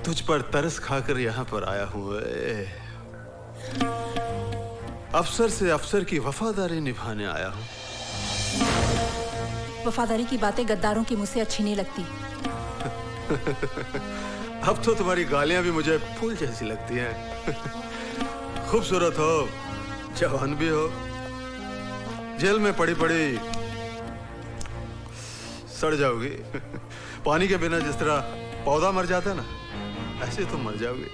तुझ पर तरस खाकर यहाँ पर आया हूँ। अफसर से अफसर की वफादारी निभाने आया हूँ। वफादारी की बातें गद्दारों के मुंह से अच्छी नहीं लगती। अब तो तुम्हारी गालियां भी मुझे फूल जैसी लगती हैं। खूबसूरत हो, जवान भी हो, जेल में पड़ी पड़ी सड़ जाओगी। पानी के बिना जिस तरह पौधा मर जाता है ना, ऐसे तुम मर जाओगी।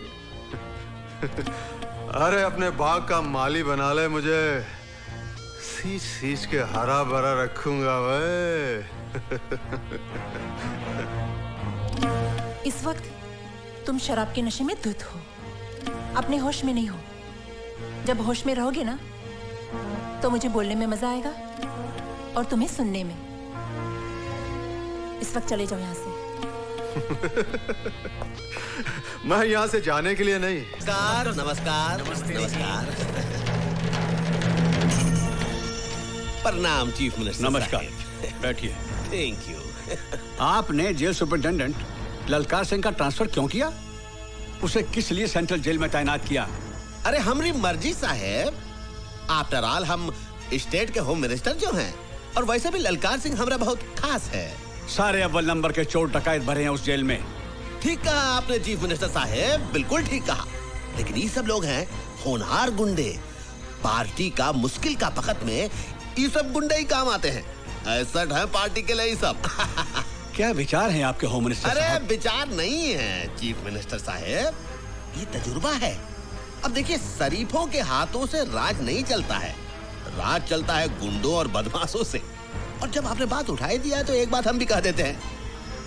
अरे अपने बाग का माली बना ले, मुझे सींच सींच के हरा भरा रखूंगा वे। इस वक्त तुम शराब के नशे में धुत हो, अपने होश में नहीं हो। जब होश में रहोगे ना, तो मुझे बोलने में मजा आएगा और तुम्हें सुनने में। इस वक्त चले जाओ यहाँ से। मैं यहाँ से जाने के लिए नहीं। नमस्कार, नमस्कार, नमस्कार। प्रणाम चीफ मिनिस्टर। नमस्कार, बैठिए। Thank you. आपने जेल सुपरिटेंडेंट ललकार सिंह का ट्रांसफर क्यों किया? उसे किस लिए सेंट्रल जेल में तैनात किया? अरे हमारी मर्जी साहेब। आफ्टर ऑल हम स्टेट के होम मिनिस्टर जो हैं, और वैसे भी ललकार सिंह हमारा बहुत खास है। सारे अव्वल नंबर के चोर डकैत भरे हैं उस जेल में। ठीक कहा आपने चीफ मिनिस्टर साहेब, बिल्कुल ठीक कहा। लेकिन ये सब लोग हैं होनहार गुंडे। पार्टी का मुश्किल का वक्त में ये सब गुंडे ही काम आते हैं। ऐसा है पार्टी के लिए ये सब। क्या विचार हैं आपके होम मिनिस्टर अरे साहब? विचार नहीं है चीफ मिनिस्टर साहेब, ये तजुर्बा है। अब देखिए, शरीफों के हाथों से राज नहीं चलता है, राज चलता है गुंडों और बदमाशों से। और जब आपने बात उठाई दिया है, तो एक बात हम भी कह देते हैं।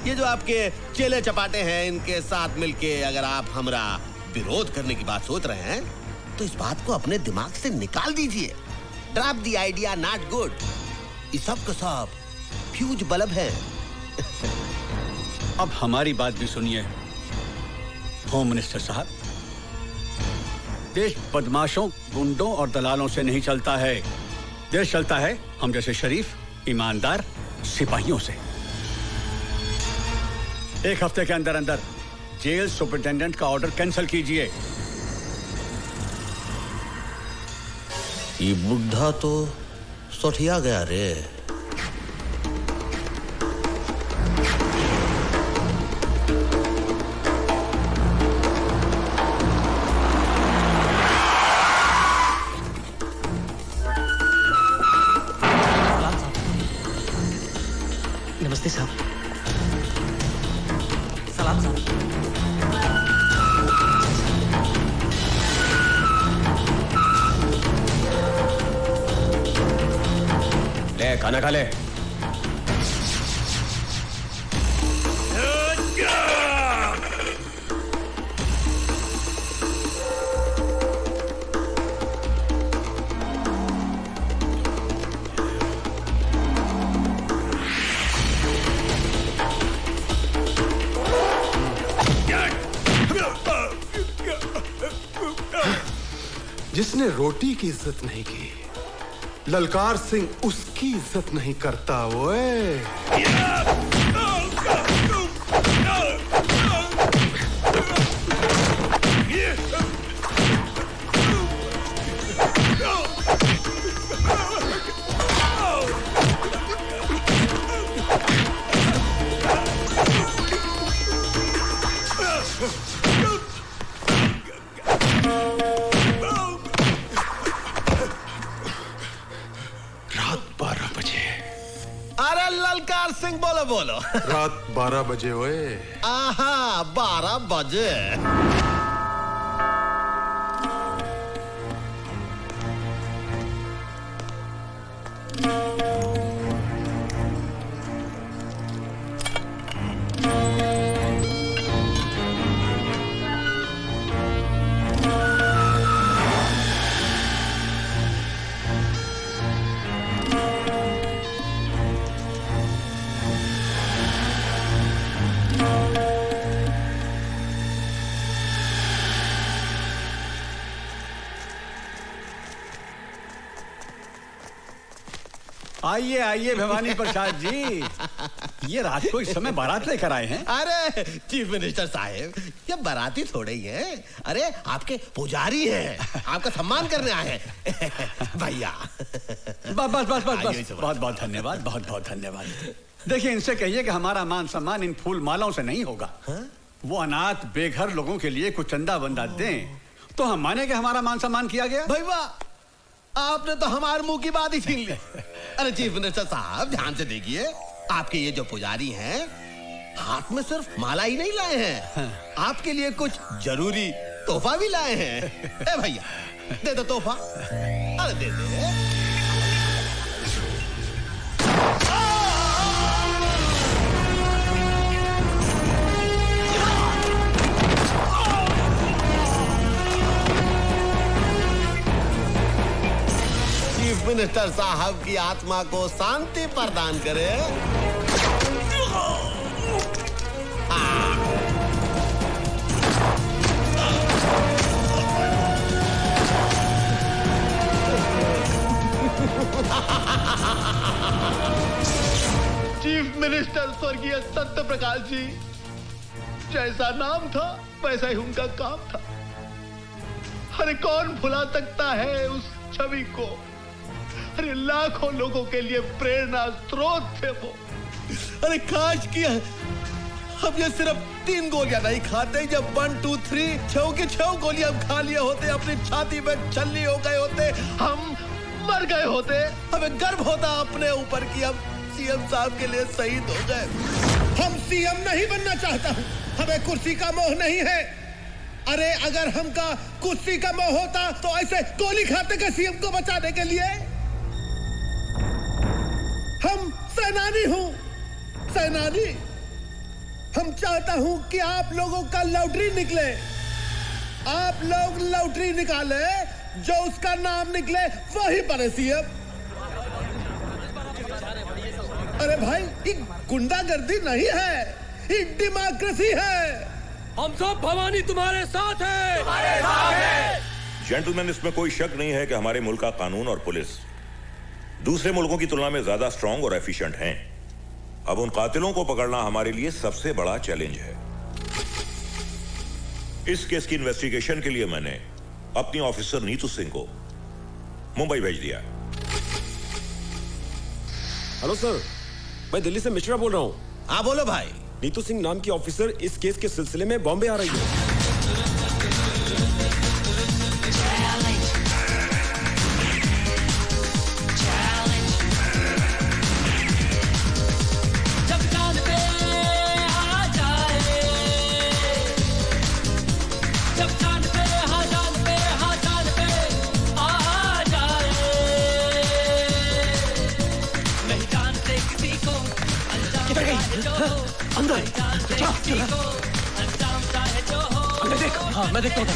ये जो आपके चेले चपाटे हैं, इनके साथ मिलके अगर आप हमारा विरोध करने की बात सोच रहे हैं, तो इस बात को अपने दिमाग से निकाल दीजिए। Drop the idea, not good. ये सब का सब फ्यूज बल्ब है। अब हमारी बात भी सुनिए होम मिनिस्टर साहब। देश बदमाशों, गुंडों और दलालों से नहीं चलता है। देश चलता है हम जैसे शरीफ, ईमानदार सिपाहियों से। एक हफ्ते के अंदर अंदर जेल सुपरिटेंडेंट का ऑर्डर कैंसिल कीजिए। ये बुढ़ा तो सोठिया गया रे। नमस्ते साहब। सलाम साहब। ले खाना खा ले। जिसने रोटी की इज्जत नहीं की, ललकार सिंह उसकी इज्जत नहीं करता। ओए ललकार सिंह बोलो बोलो। रात 12 बजे ओए। आहा, 12 बजे। आइए आइए भवानी प्रसाद जी, ये रात को इस समय बारात लेकर आए हैं? अरे चीफ मिनिस्टर साहब, ये बाराती थोड़े ही हैं। अरे आपके पुजारी हैं, आपका सम्मान करने आए हैं। भैया बस बहुत बहुत धन्यवाद, बहुत बहुत धन्यवाद। देखिए, इनसे कहिए कि हमारा मान सम्मान इन फूल मालाओं से नहीं होगा। वो अनाथ बेघर लोगों के लिए कुछ चंदा वंदा दें तो हम माने कि हमारा मान सम्मान किया गया। भाई वाह, आपने तो हमारे मुंह की बात ही छीन ली। अरे चीफ मिनिस्टर साहब, ध्यान से देखिए, आपके ये जो पुजारी हैं हाथ में सिर्फ माला ही नहीं लाए हैं, आपके लिए कुछ जरूरी तोहफा भी लाए हैं। ए भैया दे दो तोहफा। अरे दे दे। चीफ मिनिस्टर साहब की आत्मा को शांति प्रदान करे। चीफ मिनिस्टर स्वर्गीय सत्य प्रकाश जी, जैसा नाम था वैसा ही उनका काम था। अरे कौन भुला सकता है उस छवि को। अरे लाखों लोगों के लिए प्रेरणा स्रोत थे वो। अरे काश किया हम ये सिर्फ 3 गोलियां नहीं खाते, जब 1 2 3 6 के 6 गोलियां हम खा लिए होते, अपनी छाती में छल्ली हो गए होते, हम मर गए होते। हमें गर्व होता अपने ऊपर कि हम सीएम साहब के लिए शहीद हो गए। हम सीएम नहीं बनना चाहता हूं, हमें कुर्सी का मोह नहीं है। अरे अगर हमका कुर्सी का मोह होता तो ऐसे गोली खाते का सीएम को बचाने के लिए। हम सेनानी हूं, सेनानी। हम चाहता हूं कि आप लोगों का लॉटरी निकले, आप लोग लॉटरी निकाले, जो उसका नाम निकले वही बने सीएम। अरे भाई, ये गुंडागर्दी नहीं है, ये डेमोक्रेसी है। हम सब भवानी तुम्हारे साथ हैं। जेंटलमैन, इसमें कोई शक नहीं है कि हमारे मुल्क का कानून और पुलिस दूसरे मुल्कों की तुलना में ज्यादा स्ट्रांग और एफिशिएंट हैं। अब उन कातिलों को पकड़ना हमारे लिए सबसे बड़ा चैलेंज है। इस केस की इन्वेस्टिगेशन के लिए मैंने अपनी ऑफिसर नीतू सिंह को मुंबई भेज दिया। हेलो सर, मैं दिल्ली से मिश्रा बोल रहा हूँ। हाँ बोलो भाई। नीतू सिंह नाम की ऑफिसर इस केस के सिलसिले में बॉम्बे आ रही है। अंदर देख। हाँ, मैं देखता हूँ।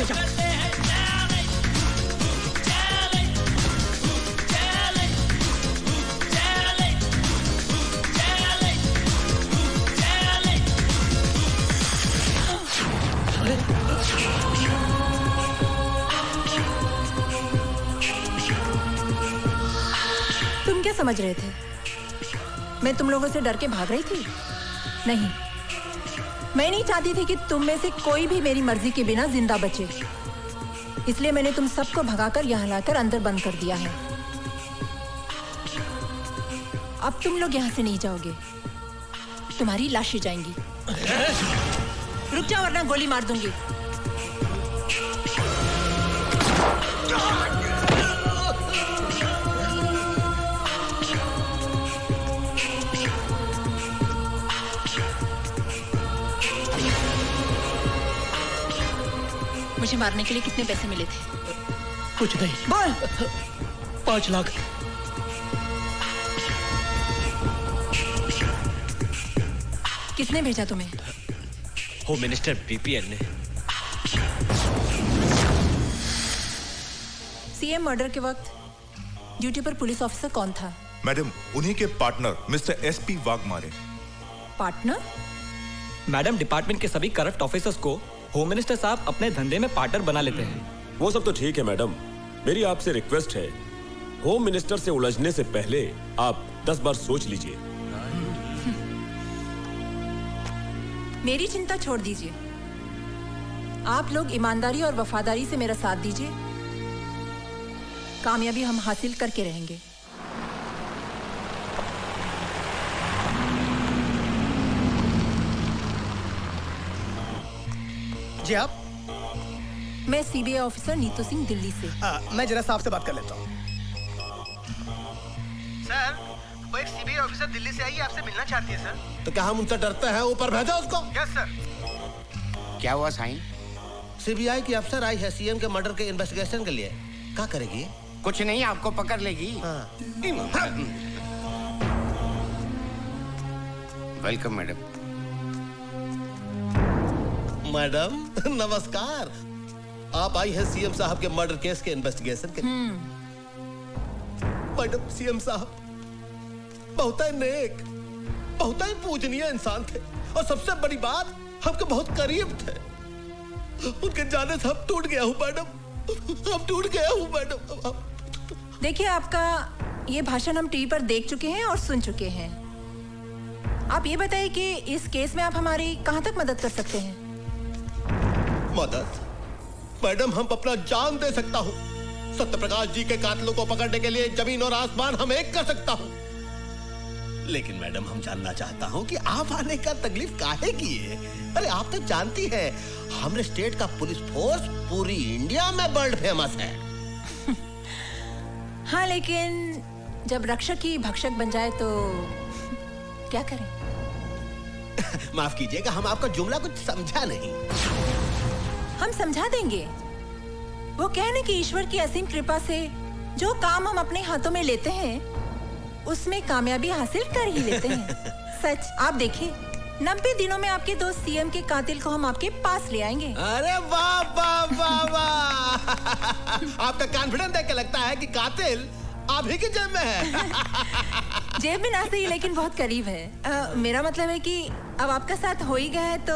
तुम क्या समझ रहे थे? मैं तुम लोगों से डर के भाग रही थी? नहीं, मैं नहीं चाहती थी कि तुम में से कोई भी मेरी मर्जी के बिना जिंदा बचे। इसलिए मैंने तुम सबको भगाकर यहाँ लाकर अंदर बंद कर दिया है। अब तुम लोग यहाँ से नहीं जाओगे, तुम्हारी लाशें जाएंगी। रुक जाओ वरना गोली मार दूंगी। मुझे मारने के लिए कितने पैसे मिले थे? कुछ नहीं। बोल। 5 लाख। किसने भेजा तुम्हें? होम मिनिस्टर बीपीएन ने। सीएम मर्डर के वक्त ड्यूटी पर पुलिस ऑफिसर कौन था? मैडम, उन्हीं के partner mister SP Waghmare. Partner? Madam, department के सभी करप्ट ऑफिसर्स को होम मिनिस्टर साहब अपने धंधे में पार्टनर बना लेते हैं। वो सब तो ठीक है मैडम, मेरी आपसे रिक्वेस्ट है, होम मिनिस्टर से उलझने से पहले आप 10 बार सोच लीजिए। मेरी चिंता छोड़ दीजिए। आप लोग ईमानदारी और वफादारी से मेरा साथ दीजिए, कामयाबी हम हासिल करके रहेंगे। जी आप? मैं सीबीआई ऑफिसर नीतू सिंह, दिल्ली से। मैं जरा साहब से बात कर लेता हूँ। सर, वो एक सीबीआई ऑफिसर दिल्ली से आई है, आपसे मिलना चाहती है सर। तो क्या हम उनसे डरते हैं? ऊपर भेजो उसको। Yes sir. क्या हुआ साईं? सीबीआई की अफसर आई है सीएम के मर्डर के इन्वेस्टिगेशन के लिए। क्या करेगी? कुछ नहीं, आपको पकड़ लेगी। Welcome madam. मैडम नमस्कार। आप आई है सीएम साहब के मर्डर केस के इन्वेस्टिगेशन के लिए। मैडम, सीएम साहब बहुत ही नेक, बहुत ही पूजनीय इंसान थे, और सबसे बड़ी बात, हमके बहुत करीब थे। उनके जाने से हम टूट गया हूँ मैडम, हम टूट गया हूँ मैडम। देखिए, आपका ये भाषण हम टीवी पर देख चुके हैं और सुन चुके हैं। आप ये बताइए कि इस केस में आप हमारी कहां तक मदद कर सकते हैं? मदद? मैडम, हम अपना जान दे सकता हूँ। सत्यप्रकाश जी के कातिलों को पकड़ने के लिए जमीन और आसमान हम एक कर सकता हूँ। लेकिन मैडम, हम जानना चाहता हूँ कि आप आने का तकलीफ काहे की है? अरे आप तो जानती हैं, हमरे स्टेट का पुलिस फोर्स पूरी इंडिया में वर्ल्ड फेमस है। हाँ, लेकिन जब रक्षक ही भक्षक बन जाए तो क्या करें? माफ कीजिएगा, हम आपका जुमला कुछ समझा नहीं। हम समझा देंगे। वो कहने की ईश्वर की असीम कृपा से जो काम हम अपने हाथों में लेते हैं, उसमें कामयाबी हासिल कर ही लेते हैं। सच, आप देखिए, 90 दिनों में आपके दोस्त सीएम के कातिल को हम आपके पास ले आएंगे। अरे वाह वाह वाह वाह! आपका कॉन्फिडेंस देख के लगता है कि कातिल आप ही की जेब में है। जेब में ना सही, लेकिन बहुत करीब है। मेरा मतलब है कि अब आपका साथ हो ही गया है तो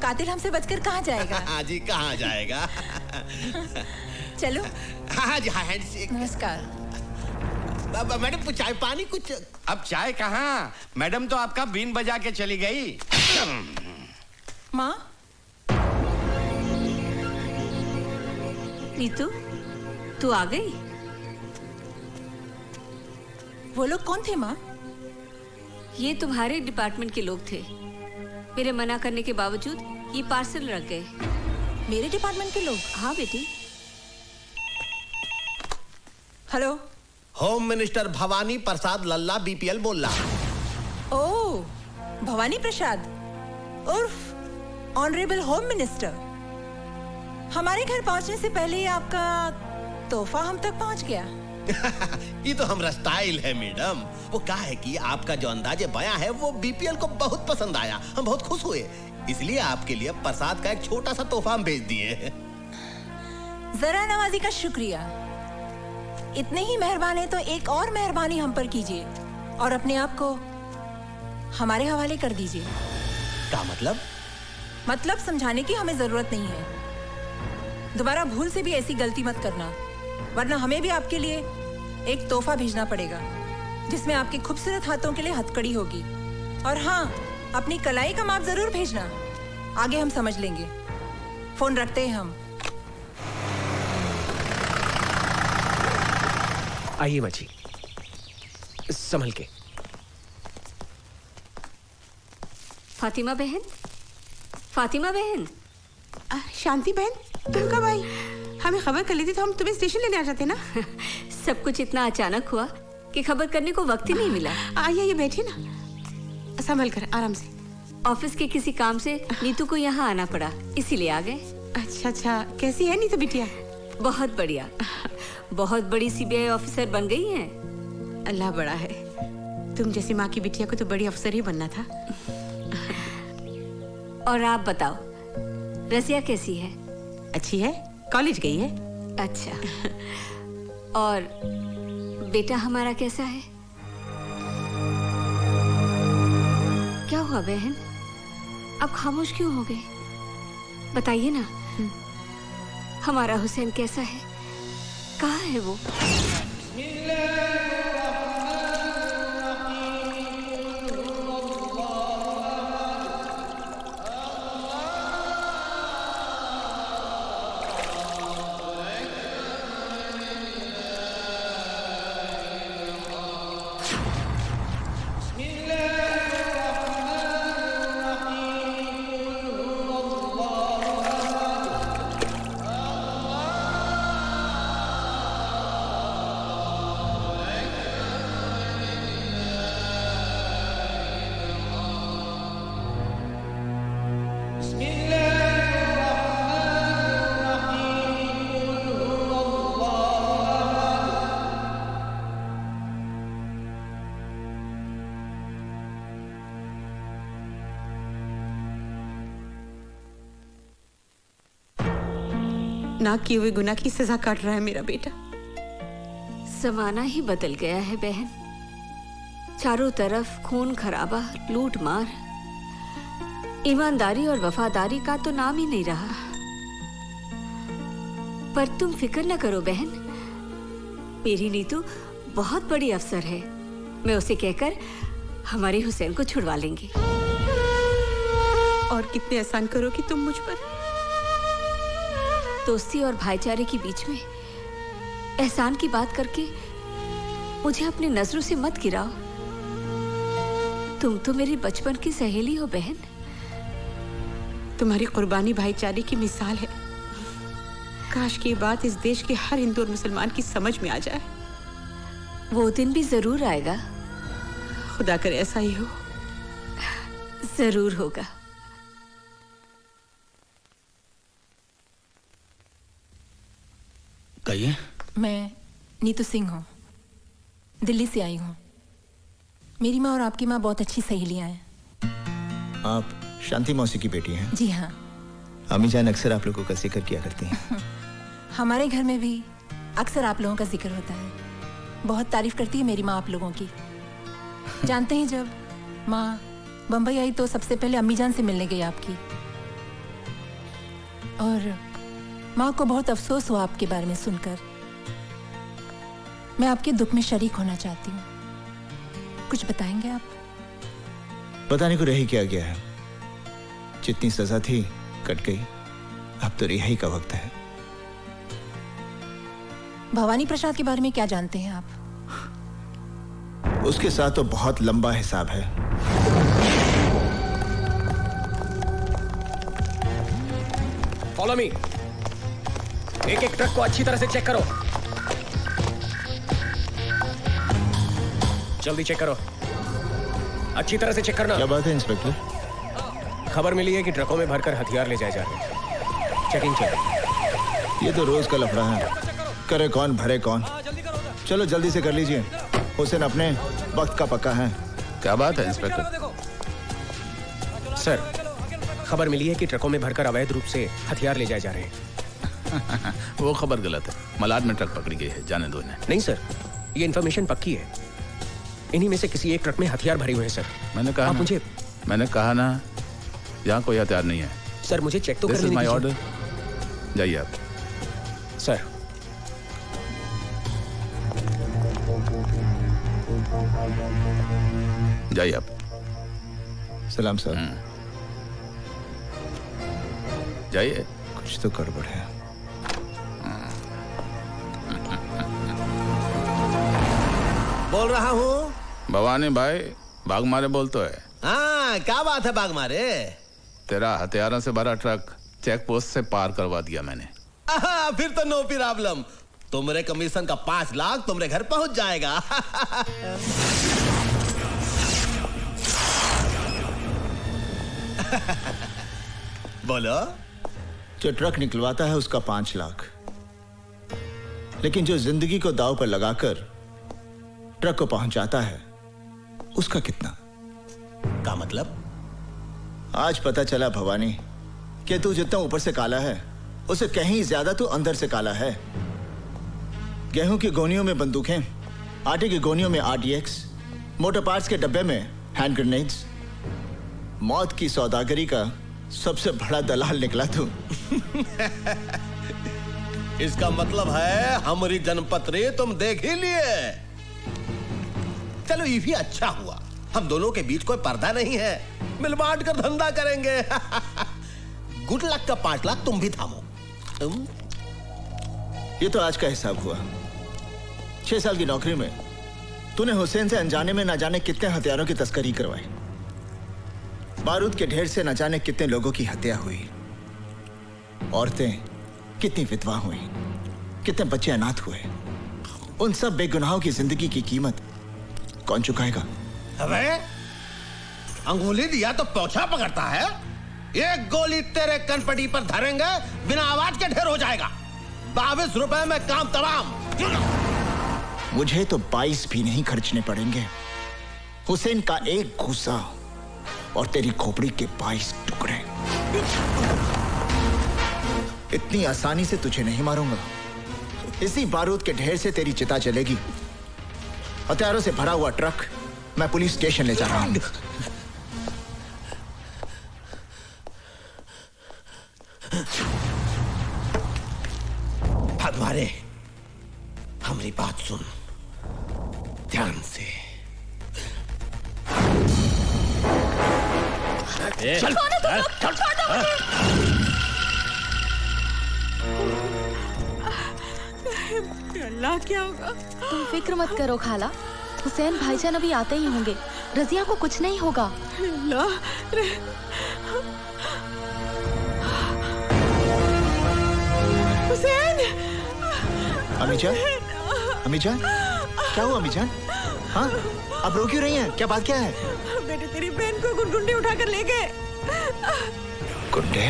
कातिल हमसे बचकर कहाँ जाएगा? हाँ जी, कहाँ जाएगा? चलो। हाँ जी, हाँ हैंडशेक। नमस्कार। मैडम, कुछ चाय पानी कुछ? अब चाय कहाँ? मैडम तो आपका बीन बजा के चली गई। माँ? नीतू, तू आ गई? वो लोग कौन थे माँ? ये तुम्हारे डिपार्टमेंट के लोग थे। मेरे मना करने के बावजूद ये पार्सल रख गए। मेरे डिपार्टमेंट के लोग? हाँ बेटी। हेलो, होम मिनिस्टर भवानी प्रसाद लल्ला बीपीएल बोल रहा। ओह, भवानी प्रसाद उर्फ ऑनरेबल होम मिनिस्टर। हमारे घर पहुंचने से पहले ही आपका तोहफा हम तक पहुंच गया। ये तो हमारा स्टाइल है मैडम। वो क्या है कि आपका जो अंदाजे बयां है वो बीपीएल को बहुत पसंद आया, हम बहुत खुश हुए, इसलिए आपके लिए प्रसाद का एक छोटा सा तोहफा हम भेज दिए। जरा नवाजी का शुक्रिया। इतने ही मेहरबान है तो एक और मेहरबानी हम पर कीजिए और अपने आप को हमारे हवाले कर दीजिए। क्या मतलब? मतलब समझाने की हमें जरूरत नहीं है। दोबारा भूल से भी ऐसी गलती मत करना, वरना हमें भी आपके लिए एक तोहफा भेजना पड़ेगा जिसमें आपके खूबसूरत हाथों के लिए हथकड़ी होगी। और हाँ, अपनी कलाई का माप जरूर भेजना, आगे हम समझ लेंगे। फोन रखते हैं हम। आइए मची, संभल के। फातिमा बहन, फातिमा बहन। शांति बहन, तुम कब आई? हमें खबर कर ली थी तो हम तुम्हें स्टेशन लेने आ जाते ना। सब कुछ इतना अचानक हुआ कि खबर करने को वक्त ही नहीं मिला। आइए बैठिए ना, संभल कर, आराम से। ऑफिस के किसी काम से नीतू को यहाँ आना पड़ा, इसीलिए आ गए। अच्छा अच्छा, कैसी है नीतू बिटिया? बहुत बढ़िया, बहुत बड़ी सीबीआई ऑफिसर बन गई हैं। अल्लाह बड़ा है, तुम जैसी माँ की बिटिया को तो बड़ी अफसर ही बनना था। और आप बताओ, रसिया कैसी है? अच्छी है, कॉलेज गई है। अच्छा, और बेटा हमारा कैसा है? क्या हुआ बहन, अब खामोश क्यों हो गए? बताइए ना, हमारा हुसैन कैसा है? कहाँ है वो? ना किए हुए गुनाह की सजा काट रहा है मेरा बेटा। जमाना ही बदल गया है बहन। चारों तरफ खून खराबा, लूट मार, ईमानदारी और वफादारी का तो नाम ही नहीं रहा। पर तुम फिक्र न करो बहन, मेरी नीतू बहुत बड़ी अफसर है। मैं उसे कहकर हमारे हुसैन को छुड़वा लेंगी। और कितने एहसान करोगी तुम मुझ पर। दोस्ती और भाईचारे के बीच में एहसान की बात करके मुझे अपनी नजरों से मत गिराओ। तुम तो मेरी बचपन की सहेली हो बहन। तुम्हारी कुर्बानी भाईचारे की मिसाल है। काश की ये बात इस देश के हर हिंदू और मुसलमान की समझ में आ जाए। वो दिन भी जरूर आएगा। खुदा करे ऐसा ही हो। जरूर होगा। कहिए। मैं नीतू सिंह हूँ, दिल्ली से आई हूँ। मेरी माँ और आपकी माँ बहुत अच्छी सहेलियाँ हैं। आप शांति मौसी की बेटी हैं? जी हाँ। अम्मी जान अक्सर आप लोगों का जिक्र किया करती हैं। हमारे घर में भी अक्सर आप लोगों का जिक्र होता है। बहुत तारीफ करती है मेरी माँ आप लोगों की। जानते हैं जब माँ बम्बई आई तो सबसे पहले अम्मी जान से मिलने गई आपकी, और माँ को बहुत अफसोस हुआ आपके बारे में सुनकर। मैं आपके दुख में शरीक होना चाहती हूँ। कुछ बताएंगे आप? बताने को रह ही क्या गया है। जितनी सजा थी कट गई, अब तो रिहाई का वक्त है। भवानी प्रसाद के बारे में क्या जानते हैं आप? उसके साथ तो बहुत लंबा हिसाब है। Follow me. एक एक ट्रक को अच्छी तरह से चेक करो। जल्दी चेक करो, अच्छी तरह से चेक करना। क्या बात है इंस्पेक्टर? खबर मिली है कि ट्रकों में भरकर हथियार ले जाए जा रहे हैं। Checking check. ये तो रोज का लफड़ा है। करे कौन भरे कौन। चलो जल्दी से कर लीजिए। हुसैन अपने वक्त का पक्का है। क्या बात है इंस्पेक्टर? सर, खबर मिली है कि ट्रकों में भरकर अवैध रूप से हथियार ले जाए जा रहे हैं। वो खबर गलत है। मलाड में ट्रक पकड़ी गई है, जाने दो इन्हें। नहीं सर, ये इन्फॉर्मेशन पक्की है। इन्हीं में से किसी एक ट्रक में हथियार भरे हुए हैं सर। मैंने कहा ना यहाँ कोई हथियार नहीं है। सर मुझे चेक तो करने दीजिए। This is my order. जाइए आप। सर जाइए आप। सलाम सर। जाइए। कुछ तो गड़बड़ है। बोल रहा हूँ। भवानी भाई, बाग मारे बोल तो है। हाँ, क्या बात है बाग मारे? तेरा हथियारों से भरा ट्रक चेक पोस्ट से पार करवा दिया मैंने। फिर तो नो प्रॉब्लम। तुम्हारे कमीशन का 5 लाख तुम्हारे घर पहुंच जाएगा। बोलो। जो ट्रक निकलवाता है उसका 5 लाख, लेकिन जो जिंदगी को दांव पर लगाकर ट्रक को पहुंचाता है उसका कितना? का मतलब? आज पता चला भवानी कि तू जितना ऊपर से काला है उससे कहीं ज्यादा तू अंदर से काला है। गेहूं की गोनियों में बंदूकें, आटे की गोनियों में RDX, मोटर पार्ट्स के डब्बे में हैंड ग्रेनेड्स। मौत की सौदागरी का सबसे बड़ा दलाल निकला तू। इसका मतलब है हमारी जनपत्री तुम देख ही लिए। चलो ये भी अच्छा हुआ, हम दोनों के बीच कोई पर्दा नहीं है। मिल बांट कर धंधा करेंगे। गुड लक का 5 लाख तुम भी थामो। तुम ये तो आज का हिसाब हुआ। 6 साल की नौकरी में तूने हुसैन से अनजाने में न जाने कितने हथियारों की तस्करी करवाई। बारूद के ढेर से न जाने कितने लोगों की हत्या हुई। औरतें कितनी विधवा हुई, कितने बच्चे अनाथ हुए। उन सब बेगुनाहों की जिंदगी की कीमत कौन चुकाएगा? अबे अंगुली दिया तो पोछा पकड़ता है। एक गोली तेरे कनपटी पर धरेंगे, बिना आवाज के ढेर हो जाएगा। 22 रुपए में काम तमाम। मुझे तो 22 भी नहीं खर्चने पड़ेंगे। हुसैन का एक घूसा और तेरी खोपड़ी के 22 टुकड़े। इतनी आसानी से तुझे नहीं मारूंगा। इसी बारूद के ढेर से तेरी चिता चलेगी। हथियारों से भरा हुआ ट्रक मैं पुलिस स्टेशन ले जा रहा हूं। भगवारे, हमारी बात सुन ध्यान से। चल, अल्लाह, क्या होगा? तुम फिक्र मत करो खाला, हुसैन भाईजान अभी आते ही होंगे। रजिया को कुछ नहीं होगा। हुसैन! अमीजान, अमीजान, क्या हुआ अमीजान? हाँ, अब रो क्यों रही हैं? क्या बात क्या है? बेटे, तेरी बहन को गुंडे उठाकर ले गए। गुंडे?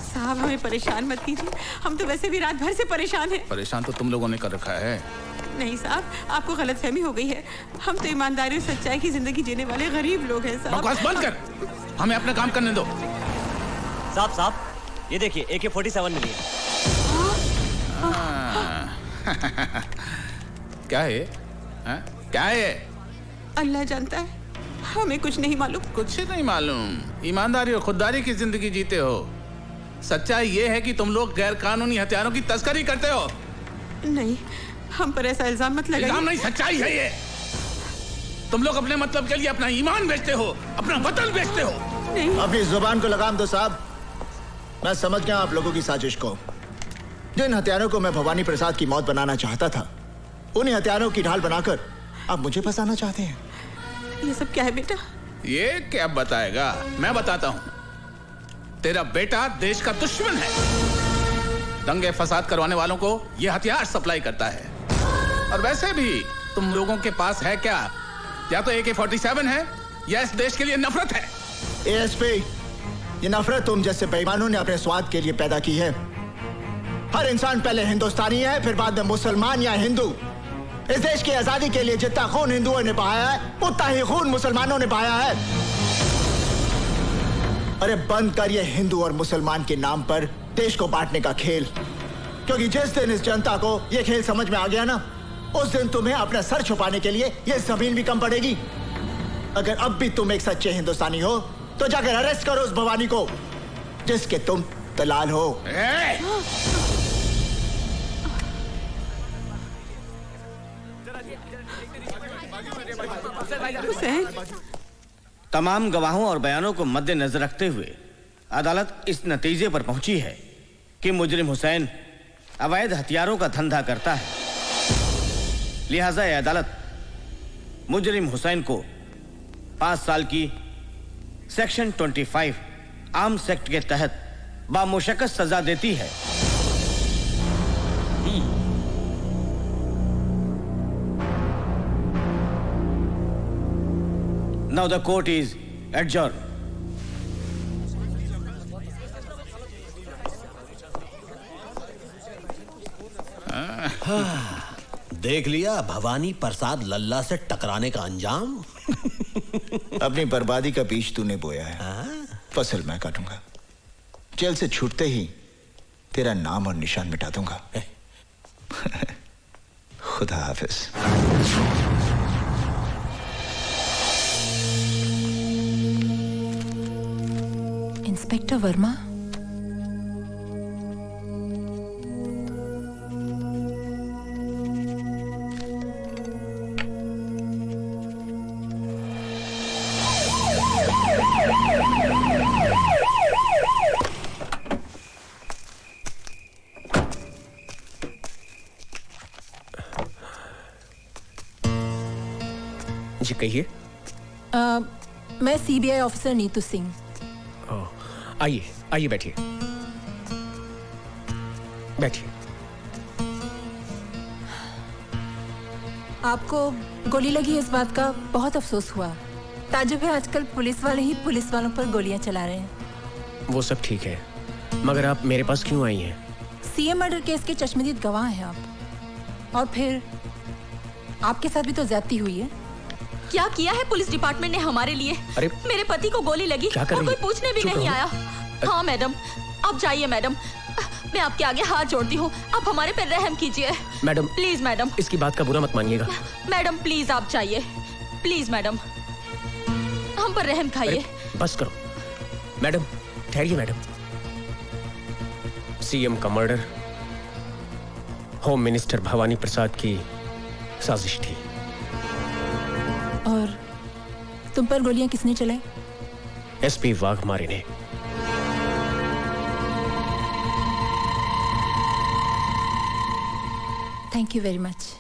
साहब, हमें परेशान मत कीजिए। हम तो वैसे भी रात भर से परेशान हैं। परेशान तो तुम लोगों ने कर रखा है। नहीं साहब, आपको गलतफहमी हो गई है। हम तो ईमानदारी और सच्चाई की जिंदगी जीने वाले गरीब लोग हैं साहब। बकवास बंद कर, हमें अपना काम करने दो। साहब, ये देखिए AK-47 मिली है। क्या है? क्या है? अल्लाह जानता है, हमें कुछ नहीं मालूम। कुछ नहीं मालूम? ईमानदारी और खुददारी की जिंदगी जीते हो। सच्चाई ये है कि तुम लोग गैर कानूनी हथियारों की तस्करी करते हो। नहीं, हम पर ऐसा इल्जाम मत लगाइए। इल्जाम नहीं, सच्चाई है ये। तुम लोग अपने मतलब के लिए अपना ईमान बेचते हो, अपना वतन बेचते हो। नहीं। अपनी जुबान को लगाम दो साहब। मैं समझ गया आप लोगों की साजिश को। जिन हथियारों को मैं भवानी प्रसाद की मौत बनाना चाहता था, उन्हीं हथियारों की ढाल बनाकर आप मुझे फंसाना चाहते हैं। ये सब क्या है बेटा? ये क्या बताएगा? मैं बताता हूँ। तेरा बेटा देश का दुश्मन है। दंगे फसाद करवाने वालों को ये हथियार सप्लाई करता है। और वैसे भी तुम लोगों के पास है क्या? या तो AK-47 है या इस देश के लिए नफरत है। ASP, ये नफरत तुम जैसे बेईमानों ने अपने स्वाद के लिए पैदा की है। हर इंसान पहले हिंदुस्तानी है, फिर बाद में मुसलमान या हिंदू। इस देश की आजादी के लिए जितना खून हिंदुओं ने बहाया है, उतना ही खून मुसलमानों ने बहाया है। अरे बंद कर ये हिंदू और मुसलमान के नाम पर देश को बांटने का खेल। क्योंकि जिस दिन इस जनता को ये खेल समझ में आ गया ना, उस दिन तुम्हें अपना सर छुपाने के लिए ये जमीन भी कम पड़ेगी। अगर अब भी तुम एक सच्चे हिंदुस्तानी हो तो जाकर अरेस्ट करो उस भवानी को जिसके तुम दलाल हो। तमाम गवाहों और बयानों को मद्देनजर रखते हुए अदालत इस नतीजे पर पहुंची है कि मुजरिम हुसैन अवैध हथियारों का धंधा करता है। लिहाजा यह अदालत मुजरिम हुसैन को 5 साल की सेक्शन 25 आर्म्स एक्ट के तहत बामुशक्कत सजा देती है। Now the court is adjourned. देख लिया भवानी प्रसाद लल्ला से टकराने का अंजाम। अपनी बर्बादी का बीज तूने बोया है, फसल मैं काटूंगा। जेल से छूटते ही तेरा नाम और निशान मिटा दूंगा। खुदा हाफिज। इंस्पेक्टर वर्मा, जी कहिए। मैं सीबीआई ऑफिसर नीतू सिंह। आइए आइए, बैठिए बैठिए। आपको गोली लगी इस बात का बहुत अफसोस हुआ। ताजुब है, आजकल पुलिस वाले ही पुलिस वालों पर गोलियां चला रहे हैं। वो सब ठीक है, मगर आप मेरे पास क्यों आई हैं? सीएम मर्डर केस के चश्मदीद गवाह हैं आप, और फिर आपके साथ भी तो ज्यादती हुई है। क्या किया है पुलिस डिपार्टमेंट ने हमारे लिए? अरे मेरे पति को गोली लगी और कोई पूछने भी नहीं आया। हाँ मैडम, आप जाइए मैडम, मैं आपके आगे हाथ जोड़ती हूँ, आप हमारे पर रहम कीजिए मैडम। प्लीज मैडम, इसकी बात का बुरा मत मानिएगा। मैडम प्लीज आप जाइए, प्लीज मैडम, हम पर रहम खाइए। बस करो मैडम, ठहरिए मैडम। सीएम का मर्डर होम मिनिस्टर भवानी प्रसाद की साजिश थी। और तुम पर गोलियां किसने चलाई? एसपी वाघमारे ने। Thank you very much.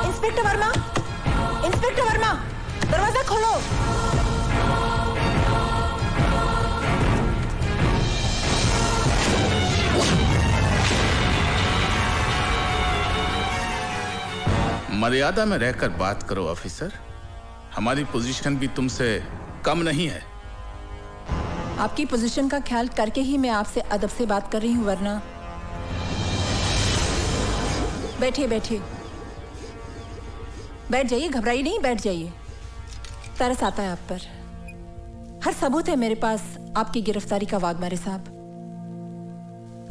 Inspector Verma, inspector Verma, दरवाजा खोलो। मर्यादा में रहकर बात करो ऑफिसर, हमारी पोजीशन भी तुमसे कम नहीं है। आपकी पोजीशन का ख्याल करके ही मैं आपसे अदब से बात कर रही हूँ, वरना। बैठिए बैठिए, बैठ जाइए, घबराइए नहीं, बैठ जाइए। तरस आता है आप पर। हर सबूत है मेरे पास आपकी गिरफ्तारी का, वाघमारे साहब।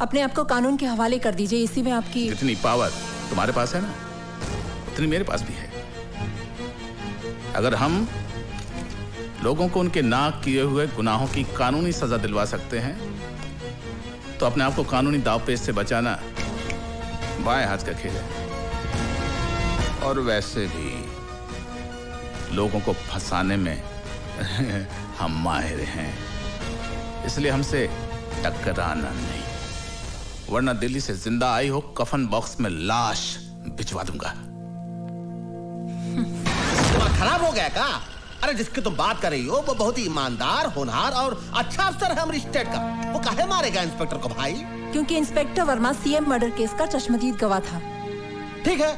अपने आप को कानून के हवाले कर दीजिए, इसी में आपकी जितनी पावर तुम्हारे पास है ना, उतनी मेरे पास भी है। अगर हम लोगों को उनके नाक किए हुए गुनाहों की कानूनी सजा दिलवा सकते हैं, तो अपने आप को कानूनी दांवपेच से बचाना बाएं हाथ का खेल है। और वैसे भी लोगों को फंसाने में हम माहिर हैं, इसलिए हमसे टकराना नहीं, वरना दिल्ली से जिंदा आई हो कफन बॉक्स में लाश भिजवा दूंगा। दिमाग खराब हो गया का? अरे जिसकी तुम बात कर रही हो वो बहुत ही ईमानदार, होनहार और अच्छा अफसर है हमारी स्टेट का। वो काहे मारेगा इंस्पेक्टर को भाई? क्योंकि inspector Verma CM murder case का चश्मदीद गवाह था। ठीक है,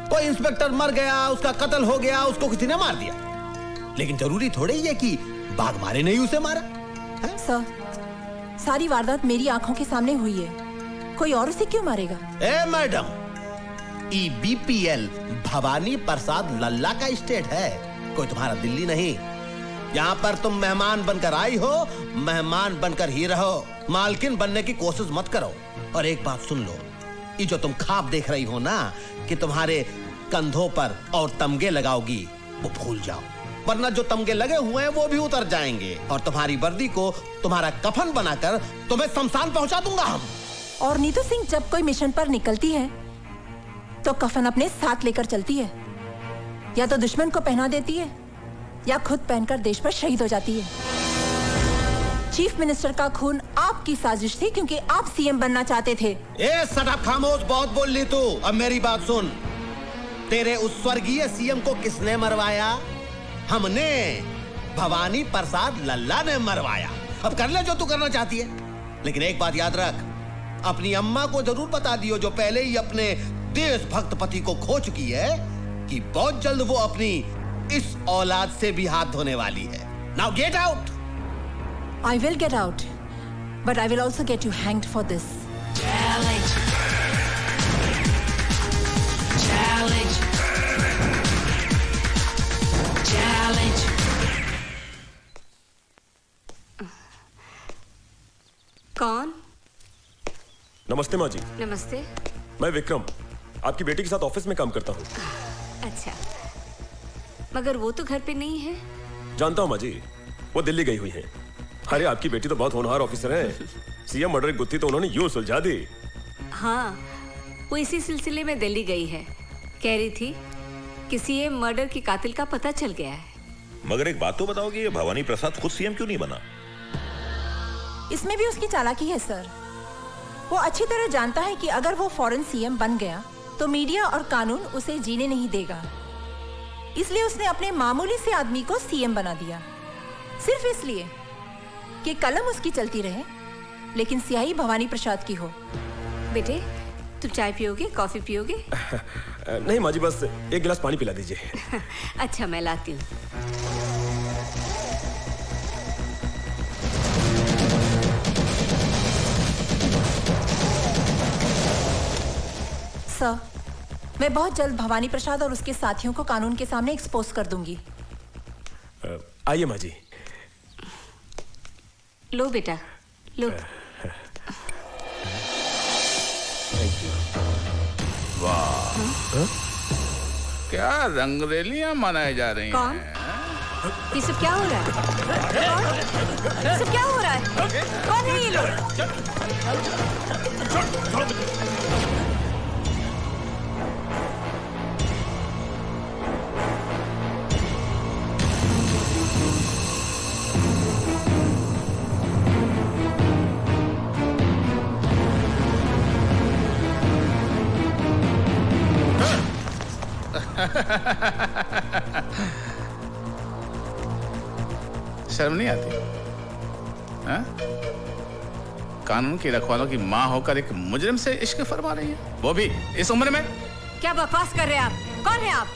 कोई इंस्पेक्टर मर गया, उसका कत्ल हो गया, उसको किसी ने मार दिया, लेकिन जरूरी थोड़ी ही है कि वाघमारे ने ही उसे मारा। सर, सारी वारदात मेरी आंखों के सामने हुई है, कोई और उसे क्यों मारेगा? ए मैडम, EBPL भवानी प्रसाद लल्ला का स्टेट है, कोई तुम्हारा दिल्ली नहीं। यहाँ पर तुम मेहमान बनकर आई हो, मेहमान बनकर ही रहो, मालकिन बनने की कोशिश मत करो। और एक बात सुन लो, ये जो तुम ख्वाब देख रही हो ना कि तुम्हारे कंधों पर और तमगे लगाओगी, वो भूल जाओ, वरना जो तमगे लगे हुए हैं वो भी उतर जाएंगे और तुम्हारी वर्दी को तुम्हारा कफन बनाकर तुम्हें शमशान पहुंचा दूंगा हम। और नीतू सिंह जब कोई मिशन पर निकलती है तो कफन अपने साथ लेकर चलती है, या तो दुश्मन को पहना देती है या खुद पहनकर देश पर शहीद हो जाती है। चीफ मिनिस्टर का खून आपकी साजिश थी क्योंकि आप सीएम बनना चाहते थे। ए सटा खामोश, बहुत बोल ली तू। अब मेरी बात सुन, तेरे उस स्वर्गीय सीएम को किसने मरवाया? हमने। भवानी प्रसाद लल्ला ने मरवाया। अब कर ले जो तू करना चाहती है, लेकिन एक बात याद रख, अपनी अम्मा को जरूर बता दियो, जो पहले ही अपने देशभक्त पति को खो चुकी है, कि बहुत जल्द वो अपनी इस औलाद से भी हाथ धोने वाली है। Now get out. I will get out, but I will also get you hanged for this. Challenge. Challenge. Challenge. कौन? नमस्ते माँ जी। नमस्ते। मैं विक्रम, आपकी बेटी के साथ ऑफिस में काम करता हूँ। अच्छा, मगर वो तो घर पे नहीं है। जानता हूँ माँ जी, वो दिल्ली गई हुई है। अरे आपकी बेटी तो बहुत होनहार ऑफिसर है। सीएम मर्डर की गुत्थी तो उन्होंने यूं सुलझा दी। हाँ, वो इसी सिलसिले में दिल्ली गई है। कह रही थी कि सीएम मर्डर की कातिल का पता चल गया है। मगर एक बात तो बताओ कि ये भवानी प्रसाद खुद सीएम क्यों नहीं बना? इसमें भी उसकी चालाकी है सर। वो अच्छी तरह जानता है कि अगर वो फॉरेन सीएम बन गया तो मीडिया और कानून उसे जीने नहीं देगा, इसलिए उसने अपने मामूली से आदमी को सीएम बना दिया, सिर्फ इसलिए कि कलम उसकी चलती रहे लेकिन स्याही भवानी प्रसाद की हो। बेटे, तुम चाय पियोगे, कॉफी पियोगे? नहीं माँ जी, बस एक गिलास पानी पिला दीजिए। अच्छा, मैं लाती हूँ। सर, मैं बहुत जल्द भवानी प्रसाद और उसके साथियों को कानून के सामने एक्सपोज कर दूंगी। आइए माँ जी। लो बेटा, लो। वाह, क्या रंगरेलियां मनाई जा रही कौन? हैं? ये सब क्या हो रहा है? कौन? ये सब क्या हो रहा है? कौन है ये लोग? शर्म नहीं आती? हाँ? कानून की रखवालों की माँ होकर एक मुजरिम से इश्क फरमा रही है, वो भी इस उम्र में। क्या बकवास कर रहे हैं आप? कौन है आप?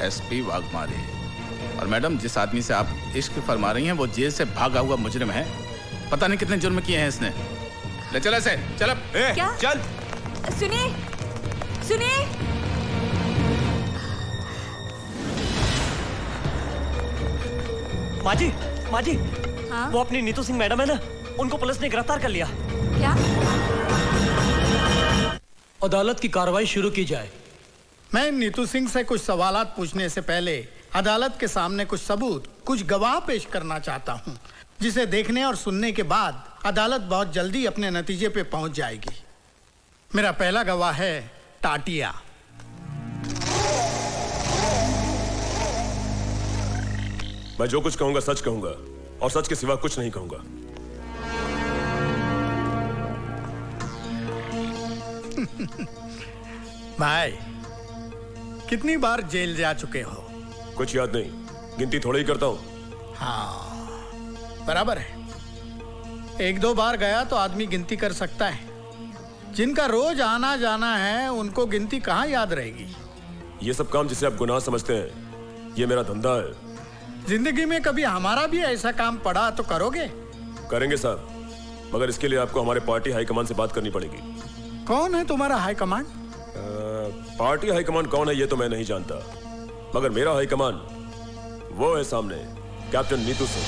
एसपी वाघमारे। और मैडम, जिस आदमी से आप इश्क फरमा रही हैं वो जेल से भागा हुआ मुजरिम है। पता नहीं कितने जुर्म किए हैं इसने। ले चल ऐसे, चल अब। क्या? चल। सुनिए, सुनिए। माजी, माजी, हाँ? वो अपनी नीतू सिंह मैडम है ना, उनको पुलिस ने गिरफ्तार कर लिया। क्या? अदालत की कार्रवाई शुरू की जाए। मैं नीतू सिंह से कुछ सवालात पूछने से पहले अदालत के सामने कुछ सबूत, कुछ गवाह पेश करना चाहता हूं, जिसे देखने और सुनने के बाद अदालत बहुत जल्दी अपने नतीजे पे पहुंच जाएगी। मेरा पहला गवाह है टाटिया। मैं जो कुछ कहूंगा सच कहूंगा और सच के सिवा कुछ नहीं कहूंगा। भाई, कितनी बार जेल जा चुके हो? कुछ याद नहीं, गिनती थोड़ी ही करता हूं। हाँ, बराबर है। एक दो बार गया तो आदमी गिनती कर सकता है। जिनका रोज आना जाना है उनको गिनती कहाँ याद रहेगी? ये सब काम जिसे आप गुनाह समझते हैं, ये मेरा धंधा है। जिंदगी में कभी हमारा भी ऐसा काम पड़ा तो करोगे? करेंगे साहब, मगर इसके लिए आपको हमारे पार्टी हाईकमान से बात करनी पड़ेगी। कौन है तुम्हारा हाईकमान? पार्टी हाईकमान कौन है ये तो मैं नहीं जानता, मगर मेरा हाईकमान वो है सामने, कैप्टन नीतू सिंह।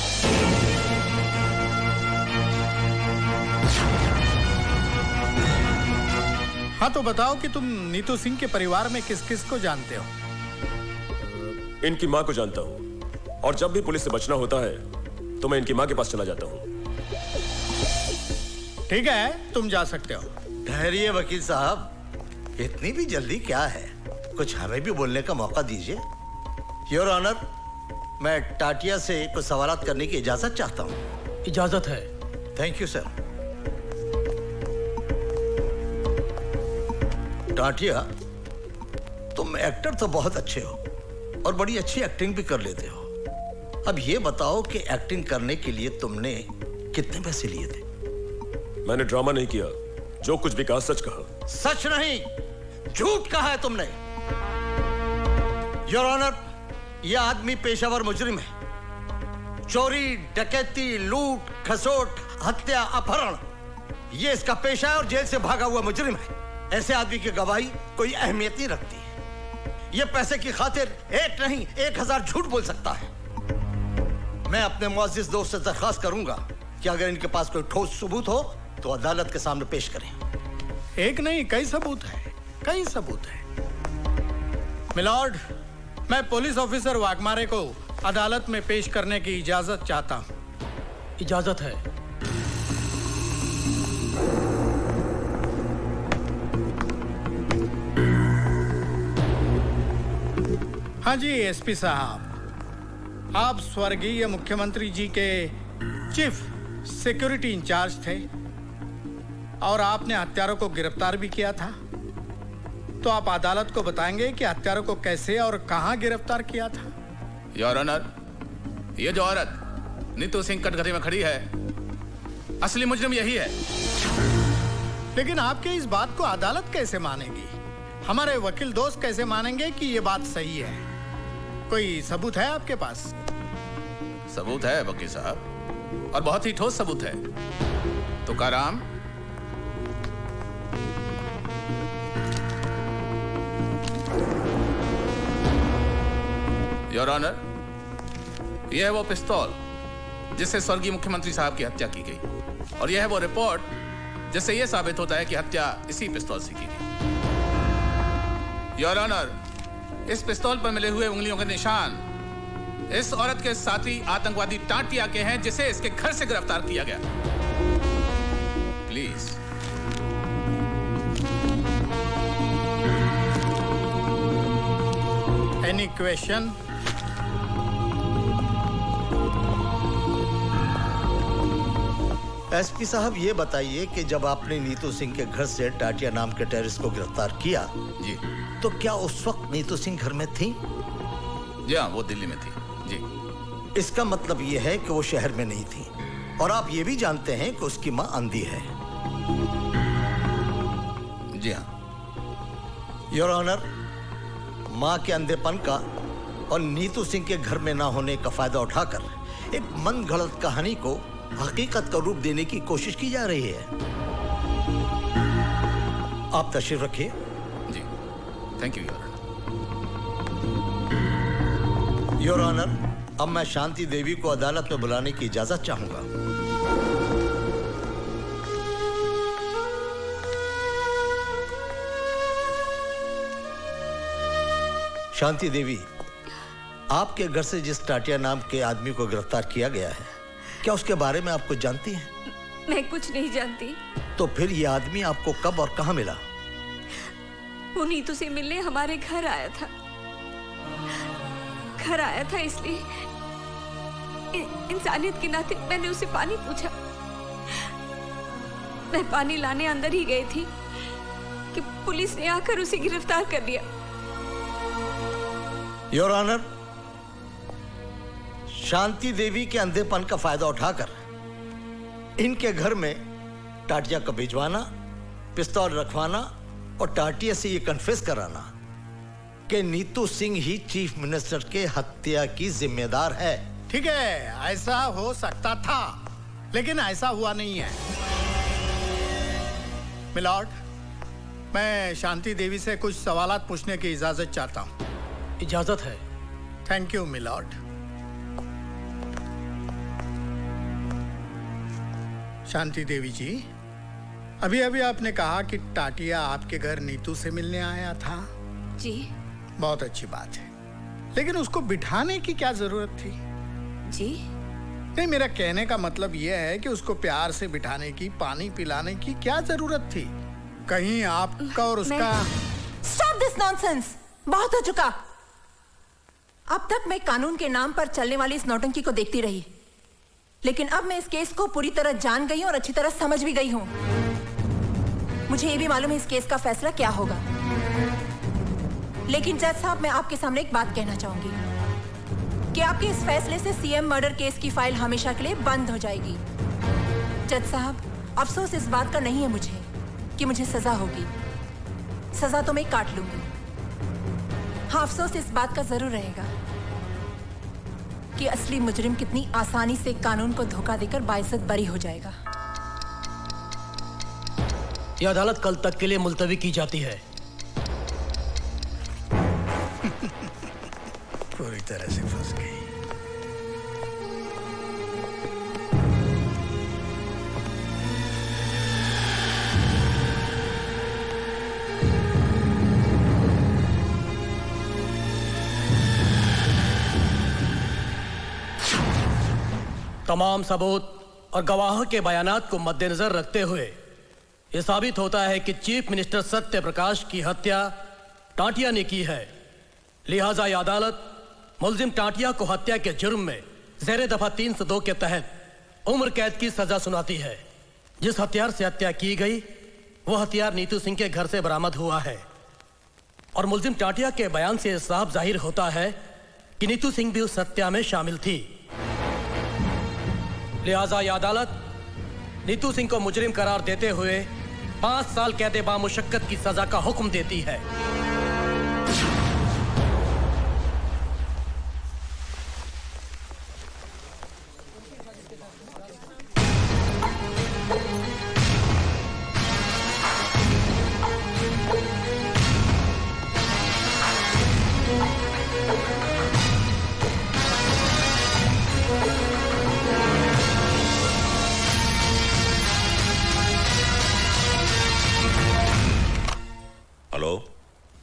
हाँ, तो बताओ कि तुम नीतू सिंह के परिवार में किस किस को जानते हो? इनकी माँ को जानता हूँ, और जब भी पुलिस से बचना होता है तो मैं इनकी माँ के पास चला जाता हूँ। ठीक है, तुम जा सकते हो। ठहरिए वकील साहब, इतनी भी जल्दी क्या है? कुछ हमें भी बोलने का मौका दीजिए। योर ऑनर, मैं टाटिया से कुछ सवालात करने की इजाजत चाहता हूँ। इजाजत है। Thank you sir. टाटिया, तुम एक्टर तो बहुत अच्छे हो और बड़ी अच्छी एक्टिंग भी कर लेते हो। अब ये बताओ कि एक्टिंग करने के लिए तुमने कितने पैसे लिए थे? मैंने ड्रामा नहीं किया, जो कुछ भी कहा सच कहा। सच नहीं, झूठ कहा है तुमने। योर ऑनर, यह आदमी पेशावर मुजरिम है। चोरी, डकैती, लूट, खसोट, हत्या, अपहरण, यह इसका पेशा है और जेल से भागा हुआ मुजरिम है। ऐसे आदमी की गवाही कोई अहमियत नहीं रखती है। यह पैसे की खातिर एक नहीं 1000 झूठ बोल सकता है। मैं अपने मुअज़्ज़िज़ दोस्त से दरख्वास्त करूंगा कि अगर इनके पास कोई ठोस सबूत हो तो अदालत के सामने पेश करें। एक नहीं, कई सबूत है, कई सबूत है। मिलॉर्ड, मैं पुलिस ऑफिसर वाघमारे को अदालत में पेश करने की इजाजत चाहता हूं। इजाजत है। हाँ जी एसपी साहब, आप स्वर्गीय मुख्यमंत्री जी के चीफ सिक्योरिटी इंचार्ज थे और आपने हत्यारों को गिरफ्तार भी किया था। तो आप अदालत को बताएंगे कि हत्यारों को कैसे और कहां गिरफ्तार किया था? योर ऑनर, ये जो औरत नीतू सिंह कटघरे में खड़ी है, असली मुजरिम यही है। लेकिन आपके इस बात को अदालत कैसे मानेगी? हमारे वकील दोस्त कैसे मानेंगे कि ये बात सही है? कोई सबूत है आपके पास? सबूत है वकील साहब, और बहुत ही ठोस सबूत है। तुकाराम, योर ऑनर, यह है वो पिस्तौल जिससे स्वर्गीय मुख्यमंत्री साहब की हत्या की गई, और यह है वो रिपोर्ट जिससे यह साबित होता है कि हत्या इसी पिस्तौल से की गई। योर ऑनर, इस पिस्तौल पर मिले हुए उंगलियों के निशान इस औरत के साथी आतंकवादी टाटिया के हैं जिसे इसके घर से गिरफ्तार किया गया। प्लीज। Any question? एसपी साहब, ये बताइए कि जब आपने नीतू सिंह के घर से टाटिया नाम के टेररिस्ट को गिरफ्तार किया जी, तो क्या उस वक्त नीतू सिंह घर में थी? जी हाँ, वो दिल्ली में थी। जी। इसका मतलब ये है कि वो शहर में नहीं थी, और आप ये भी जानते हैं कि उसकी मां अंधी है। जी हाँ। योर ऑनर, मां के अंधेपन का और नीतू सिंह के घर में ना होने का फायदा उठाकर एक मन गढ़ंत कहानी को हकीकत का रूप देने की कोशिश की जा रही है। आप तशरीफ रखिए। जी, thank you your honour. Your honour, अब मैं शांति देवी को अदालत में बुलाने की इजाजत चाहूंगा। शांति देवी, आपके घर से जिस टाटिया नाम के आदमी को गिरफ्तार किया गया है, क्या उसके बारे में आप कुछ जानती हैं? मैं कुछ नहीं जानती। तो फिर ये आदमी आपको कब और कहां मिला? वो नीतू से मिलने हमारे घर आया था। घर आया था इसलिए इंसानियत के नाते मैंने उसे पानी पूछा। मैं पानी लाने अंदर ही गई थी कि पुलिस ने आकर उसे गिरफ्तार कर लिया। योर ऑनर, शांति देवी के अंधेपन का फायदा उठाकर इनके घर में टाटिया को भिजवाना, पिस्तौल रखवाना और टाटिया से ये कन्फेस कराना कि नीतू सिंह ही चीफ मिनिस्टर के हत्या की जिम्मेदार है। ठीक है, ऐसा हो सकता था, लेकिन ऐसा हुआ नहीं है। मिलॉर्ड, मैं शांति देवी से कुछ सवालात पूछने की इजाजत चाहता हूं। इजाजत है। Thank you milord. Shanti Devi ji, अभी अभी आपने कहा कि टाटिया आपके घर नीतू से मिलने आया था। जी। बहुत अच्छी बात है, लेकिन उसको बिठाने की क्या जरूरत थी? जी नहीं, मेरा कहने का मतलब यह है कि उसको प्यार से बिठाने की, पानी पिलाने की क्या जरूरत थी? कहीं आपका और उसका... Stop this nonsense! बहुत हो चुका। अब तक मैं कानून के नाम पर चलने वाली इस नौटंकी को देखती रही, लेकिन अब मैं इस केस को पूरी तरह जान गई हूं और अच्छी तरह समझ भी गई हूं। मुझे ये भी मालूम है इस केस का फैसला क्या होगा। लेकिन जज साहब, मैं आपके सामने एक बात कहना चाहूंगी कि आपके इस फैसले से सीएम मर्डर केस की फाइल हमेशा के लिए बंद हो जाएगी। जज साहब, अफसोस इस बात का नहीं है मुझे कि मुझे सजा होगी। सजा तो मैं काट लूंगी। हाँ, अफसोस इस बात का जरूर रहेगा कि असली मुजरिम कितनी आसानी से कानून को धोखा देकर बाइज्जत बरी हो जाएगा। ये अदालत कल तक के लिए मुलतवी की जाती है। पूरी तरह से फंस गई। तमाम सबूत और गवाहों के बयानात को मद्देनजर रखते हुए यह साबित होता है कि चीफ मिनिस्टर सत्य प्रकाश की हत्या टाटिया ने की है। लिहाजा यह अदालत मुलजिम टाटिया को हत्या के जुर्म में ज़ेरे दफा 302 के तहत उम्र कैद की सजा सुनाती है। जिस हथियार से हत्या की गई वो हथियार नीतू सिंह के घर से बरामद हुआ है और मुलजिम टाटिया के बयान से साफ जाहिर होता है कि नीतू सिंह भी उस हत्या में शामिल थी। लिहाजा यह अदालत नीतू सिंह को मुजरिम करार देते हुए 5 साल कैद बामुशक्कत की सजा का हुक्म देती है।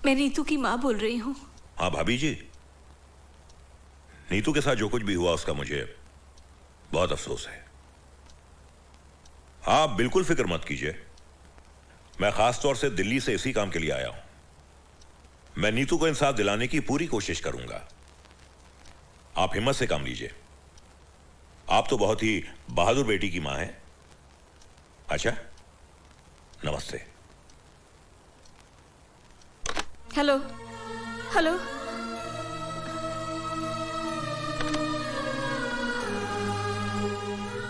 मैं नीतू की माँ बोल रही हूँ। हाँ भाभी जी, नीतू के साथ जो कुछ भी हुआ उसका मुझे बहुत अफसोस है। आप बिल्कुल फिक्र मत कीजिए, मैं खास तौर से दिल्ली से इसी काम के लिए आया हूं। मैं नीतू को इंसाफ दिलाने की पूरी कोशिश करूंगा। आप हिम्मत से काम लीजिए। आप तो बहुत ही बहादुर बेटी की मां हैं। अच्छा, नमस्ते। हेलो हेलो,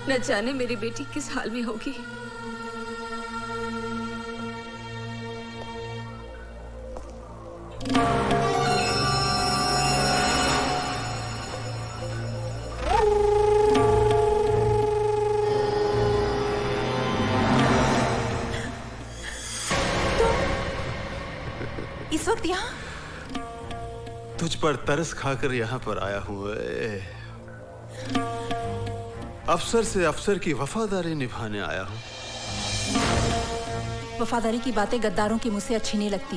न जाने मेरी बेटी किस हाल में होगी। इस वक्त यहाँ? तुझ पर तरस खाकर यहाँ पर आया हूँ। अफसर से अफसर की वफादारी निभाने आया हूँ। वफादारी की बातें गद्दारों के मुंह से अच्छी नहीं लगती।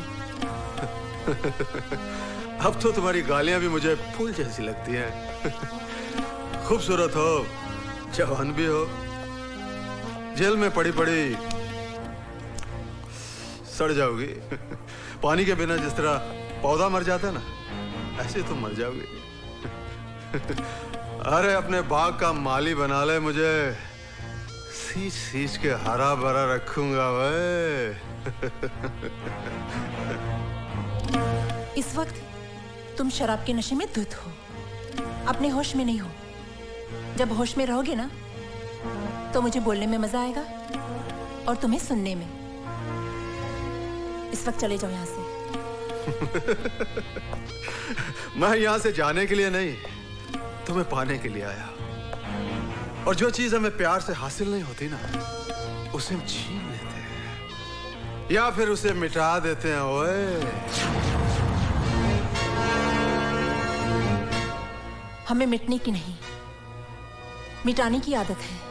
अब तो तुम्हारी गालियां भी मुझे फूल जैसी लगती हैं। खूबसूरत हो, जवान भी हो, जेल में पड़ी पड़ी सड़ जाओगी। पानी के बिना जिस तरह पौधा मर जाता ना, ऐसे तुम मर जाओगे। अरे अपने बाग का माली बना ले, मुझे सींच सींच के हरा भरा रखूंगा वे। इस वक्त तुम शराब के नशे में धुत हो, अपने होश में नहीं हो। जब होश में रहोगे ना तो मुझे बोलने में मजा आएगा और तुम्हें सुनने में। इस वक्त चले जाओ यहाँ से। मैं यहाँ से जाने के लिए नहीं, तुम्हें पाने के लिए आया। और जो चीज हमें प्यार से हासिल नहीं होती ना, उसे हम छीन लेते हैं या फिर उसे मिटा देते हैं। ओए, हमें मिटने की नहीं, मिटाने की आदत है।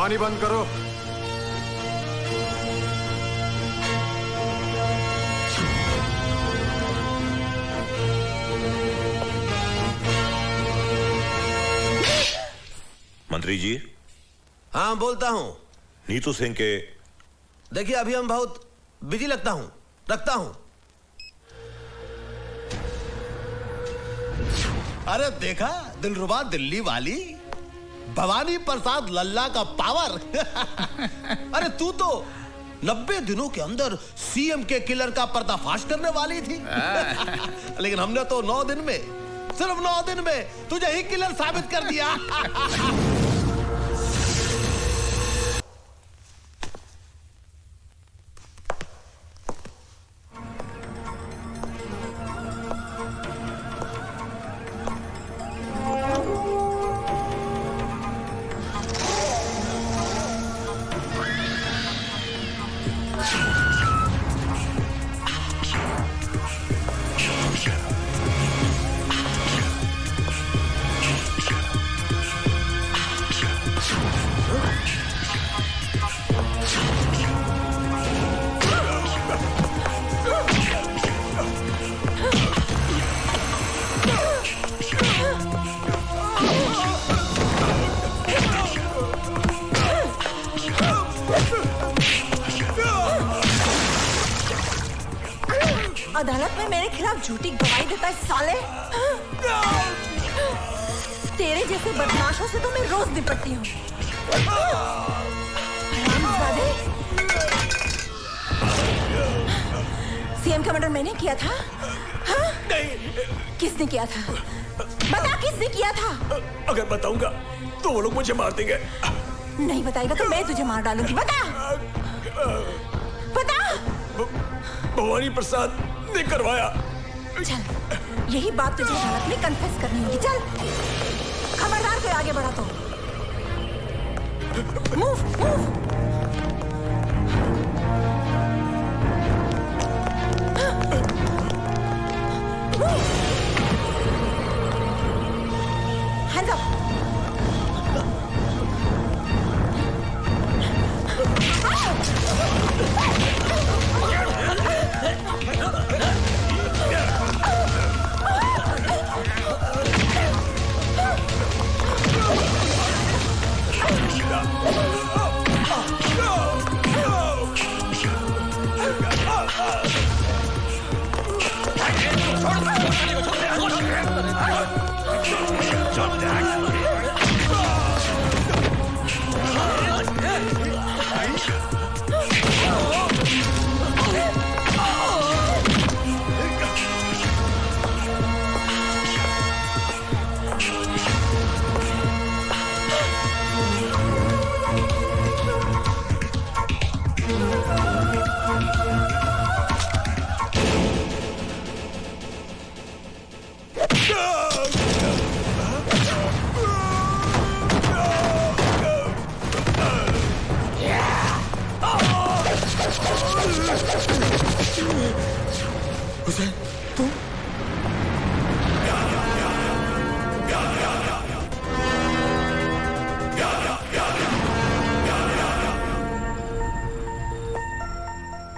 पानी बंद करो। मंत्री जी। हाँ बोलता हूँ। नीतू सिंह के देखिए अभी हम बहुत बिजी रखता हूँ। अरे देखा दिलरुबा दिल्ली वाली भवानी प्रसाद लल्ला का पावर। अरे तू तो 90 दिनों के अंदर सीएम के किलर का पर्दाफाश करने वाली थी। लेकिन हमने तो 9 दिन में, सिर्फ 9 दिन में तुझे ही किलर साबित कर दिया। अदालत में मेरे खिलाफ झूठी गवाही देता है साले। तेरे जैसे बदमाशों से तो मैं रोज निपटती हूँ। सीएम का मर्डर मैंने किया था? हाँ? किसने किया था? बता किसने किया था? अगर बताऊंगा तो वो लोग मुझे मार देंगे। नहीं बताएगा तो मैं तुझे मार डालूंगी। बता। भवानी प्रसाद ने करवाया। चल यही बात तुझे अदालत में कन्फेस करनी होगी। चल खबरदार कोई आगे बढ़ा तो मूव। Hands up.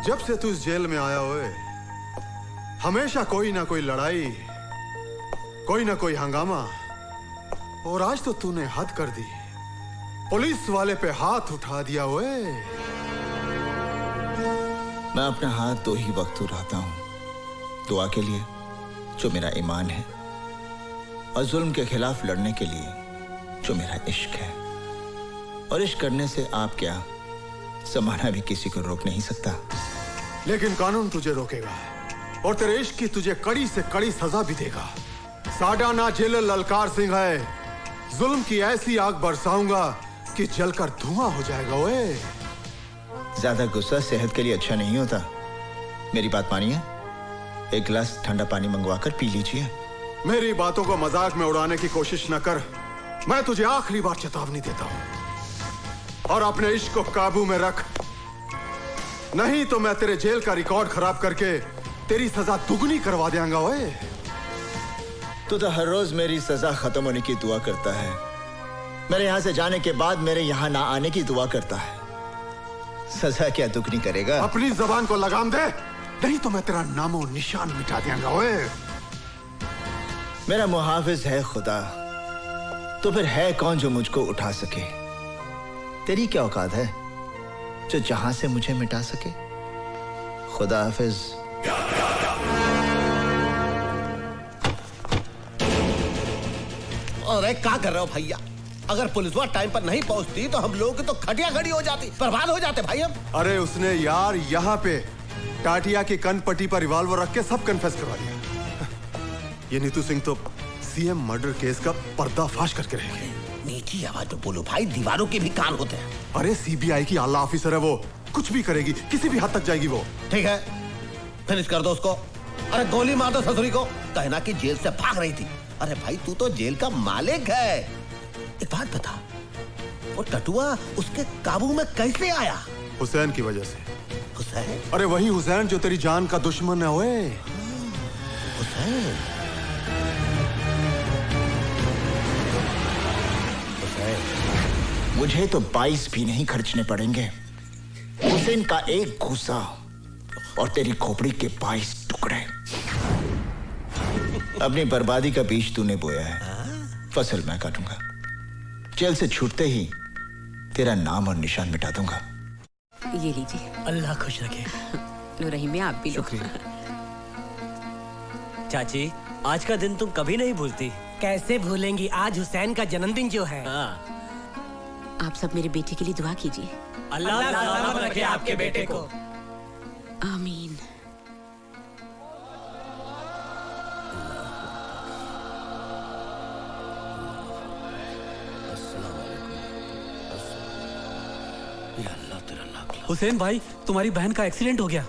जब से तू इस जेल में आया हुए हमेशा कोई ना कोई लड़ाई, कोई ना कोई हंगामा, और आज तो तूने हद कर दी। पुलिस वाले पे हाथ उठा दिया हुए। मैं अपना हाथ 2 ही वक्त उठाता हूं, दुआ के लिए जो मेरा ईमान है, और जुल्म के खिलाफ लड़ने के लिए जो मेरा इश्क है। और इश्क करने से आप क्या, जमाना भी किसी को रोक नहीं सकता। लेकिन कानून तुझे रोकेगा और तेरे इश्क की तुझे कड़ी से कड़ी सजा भी देगा। साडा ना जेलर ललकार सिंह है, जुल्म की ऐसी आग बरसाऊंगा कि जलकर धुआं हो जाएगा। ओए ज्यादा गुस्सा सेहत के लिए अच्छा नहीं होता। मेरी बात मानिए, एक गिलास ठंडा पानी मंगवाकर पी लीजिए। मेरी बातों को मजाक में उड़ाने की कोशिश न कर। मैं तुझे आखिरी बार चेतावनी देता हूं, और अपने इश्क को काबू में रख, नहीं तो मैं तेरे जेल का रिकॉर्ड खराब करके तेरी सजा दुगनी करवा देंगा। ओए तू तो हर रोज मेरी सजा खत्म होने की दुआ करता है, मेरे यहां से जाने के बाद मेरे यहां ना आने की दुआ करता है। सजा क्या दुगनी करेगा? अपनी जबान को लगाम दे, नहीं तो मैं तेरा नामो निशान मिटा दूंगा। ओए, मेरा मुहाफिज है खुदा, तो फिर है कौन जो मुझको उठा सके? तेरी क्या औकात है जो जहां से मुझे मिटा सके? खुदा हाफिज। अरे क्या कर रहे हो भैया? अगर पुलिस वाला टाइम पर नहीं पहुंचती तो हम लोगों की तो खटिया खड़ी हो जाती, बर्बाद हो जाते भाई हम। अरे उसने यार यहाँ पे टाटिया की कनपट्टी पर रिवॉल्वर रख के सब कन्फेस करवा दिया। ये नीतू सिंह तो सीएम मर्डर केस का पर्दाफाश करके रहेगी। नीची आवाज में बोलो भाई, दीवारों के भी कान होते हैं। अरे सीबीआई की आला ऑफिसर है वो, कुछ भी करेगी, किसी भी हद तक जाएगी वो। ठीक है, फिनिश कर दो उसको। अरे गोली मार दो ससुरी को, कहना कि जेल से भाग रही थी। अरे भाई तू तो जेल का मालिक है। एक बात बता, वो टटुआ उसके काबू में कैसे आया? हुसैन की वजह से। हुसैन? अरे वही हुसैन जो तेरी जान का दुश्मन है। ओए हुसैन, मुझे तो 22 भी नहीं खर्चने पड़ेंगे। हुसैन का एक घूसा और तेरी खोपड़ी के 22 टुकड़े। अपनी बर्बादी का बीज तूने बोया है, फसल मैं काटूंगा। जेल से छूटते ही तेरा नाम और निशान मिटा दूंगा। ये लीजिए। अल्लाह खुश रखे। लो रहीम में आप भी लो। चाची, आज का दिन तुम कभी नहीं भूलती। कैसे भूलेंगी, आज हुसैन का जन्मदिन जो है। आप सब मेरे बेटे के लिए दुआ कीजिए। अल्लाह सलामत रखे आपके बेटे को। आमीन। हुसैन भाई, तुम्हारी बहन का एक्सीडेंट हो गया।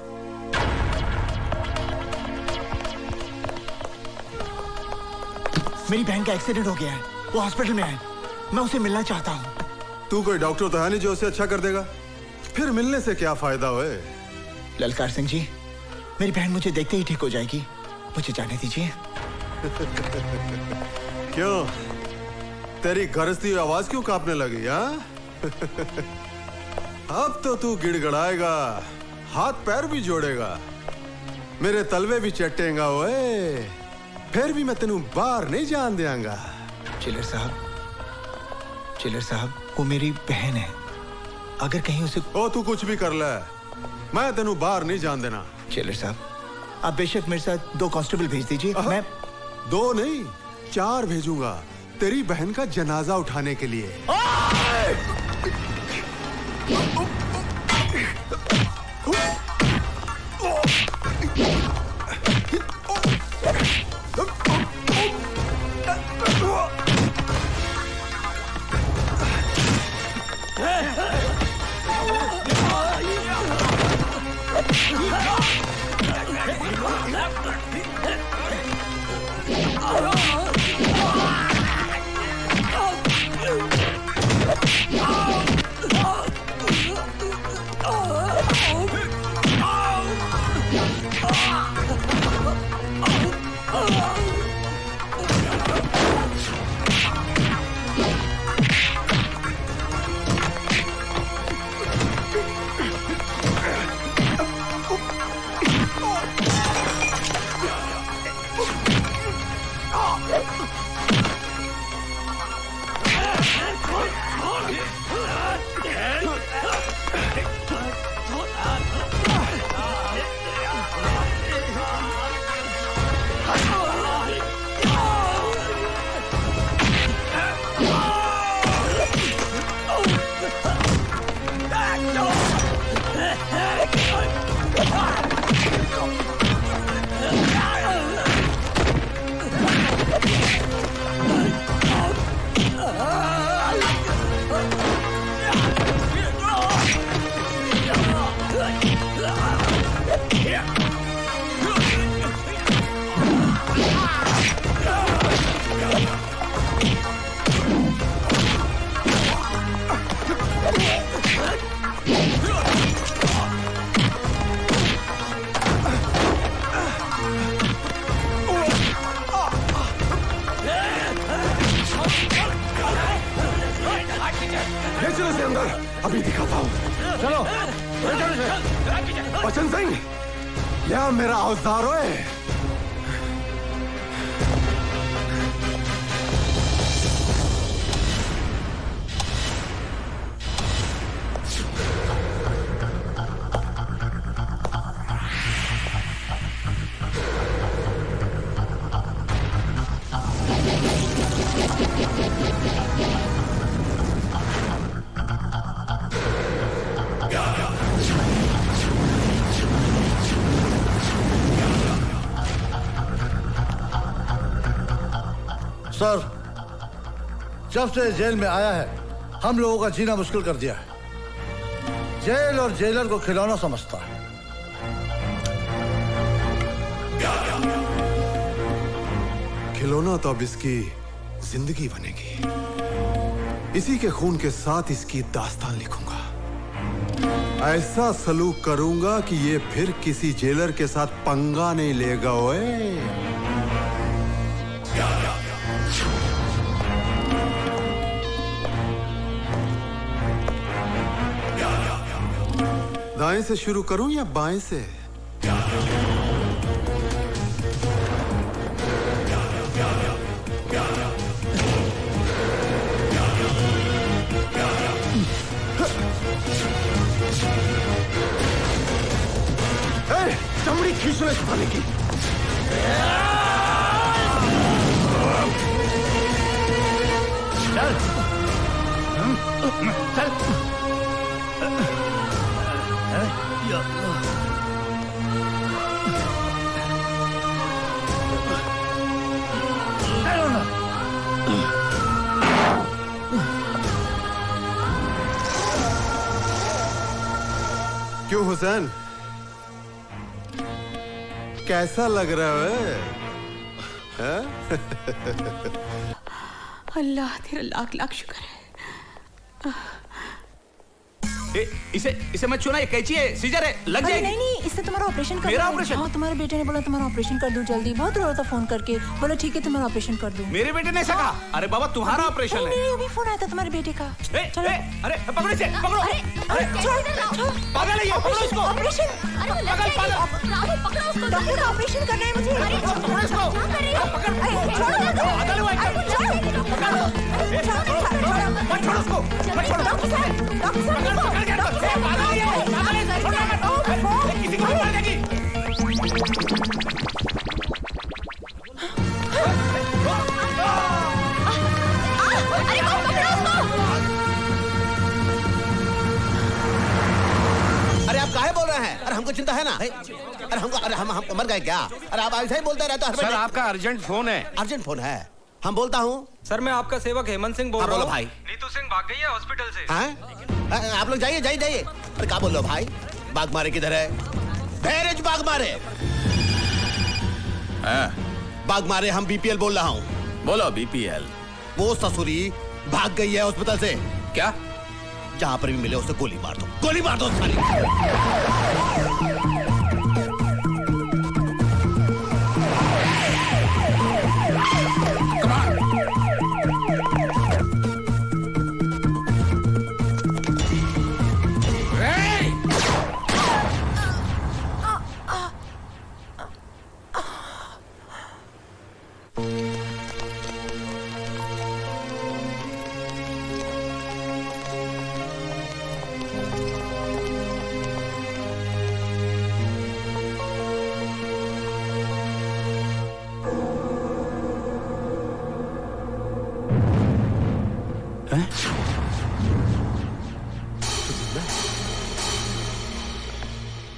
मेरी बहन का एक्सीडेंट हो गया है, वो हॉस्पिटल में है। मैं उसे मिलना चाहता हूँ। तू कोई डॉक्टर तो है नहीं जो उसे अच्छा कर देगा, फिर मिलने से क्या फायदा होए? ललकार सिंह जी, मेरी बहन मुझे देखते ही ठीक हो जाएगी, मुझे जाने दीजिए। क्यों, तेरी गरजती हुई आवाज क्यों कांपने लगी? हाँ? अब तो तू गिड़गड़ाएगा, हाथ पैर भी जोड़ेगा, मेरे तलवे भी चटेगा। ओए, फिर भी मैं तेनू बाहर नहीं जान देंगा। चिलर साहब, वो मेरी बहन है, अगर कहीं उसे। ओ तू कुछ भी कर ले, मैं तेनू बाहर नहीं जान देना। चिलर साहब, आप बेशक मेरे साथ 2 कांस्टेबल भेज दीजिए। मैं 2 नहीं 4 भेजूंगा तेरी बहन का जनाजा उठाने के लिए। क्या मेरा औजार है? सर, जब से जेल में आया है हम लोगों का जीना मुश्किल कर दिया है। जेल और जेलर को खिलौना समझता है। खिलौना तो अब इसकी जिंदगी बनेगी। इसी के खून के साथ इसकी दास्तान लिखूंगा। ऐसा सलूक करूंगा कि ये फिर किसी जेलर के साथ पंगा नहीं लेगा। ओए दाएं से शुरू करूं या बाएं से? चमड़ी खींचने सुनाने की। चल चल। क्यों हुसैन, कैसा लग रहा है? अल्लाह तेरा लाख लाख शुक्र है। इसे मत छूना, ये कैंची है, सीजर है, लग जाएगी। नहीं नहीं, इससे तुम्हारा ऑपरेशन कर। मेरा ऑपरेशन? हाँ, तुम्हारे बेटे ने बोला तुम्हारा ऑपरेशन कर दूं जल्दी। बहुत रो रहा था फोन करके, बोला ठीक है तुम्हारा ऑपरेशन कर दूं। मेरे बेटे ने ऐसा कहा? अरे बाबा तुम्हारा ऑपरेशन है। नहीं, अभी फोन आया था तुम्हारे बेटे का। चलो। अरे पकड़ो इसे, पकड़ो। अरे पागल है ये, पकड़ो इसको। ऑपरेशन। पागल पागल। राहुल पकड़ो उसको। डॉक्टर का ऑपरेशन करना है मुझे। पकड़ो इसको। पागल हुआ है। मत छोड़ो उसको, मत छोड़ो। डॉक्टर साहब किसी को मार देगी। अरे आप काहे बोल रहे हैं? अरे हमको चिंता है ना। अरे हम मर गए क्या? अरे आप ऐसे ही बोलते रहते हो। सर आपका अर्जेंट फोन है। अर्जेंट फोन है? हम बोलता हूँ। सर मैं आपका सेवक हेमंत सिंह बोल रहा हूँ। भाई नीतू सिंह भाग गई है हॉस्पिटल से। हैं? आप लोग जाइए जाइए जाइए। अरे क्या बोल रहे हो भाई? बाग मारे किधर है? धैर्य बाग मारे। बाग मारे, हम बीपीएल बोल रहा हूँ। बोलो बीपीएल। वो ससुरी भाग गई है हॉस्पिटल से। क्या? जहां पर भी मिले उसे गोली मार दो, गोली मार दो सारी।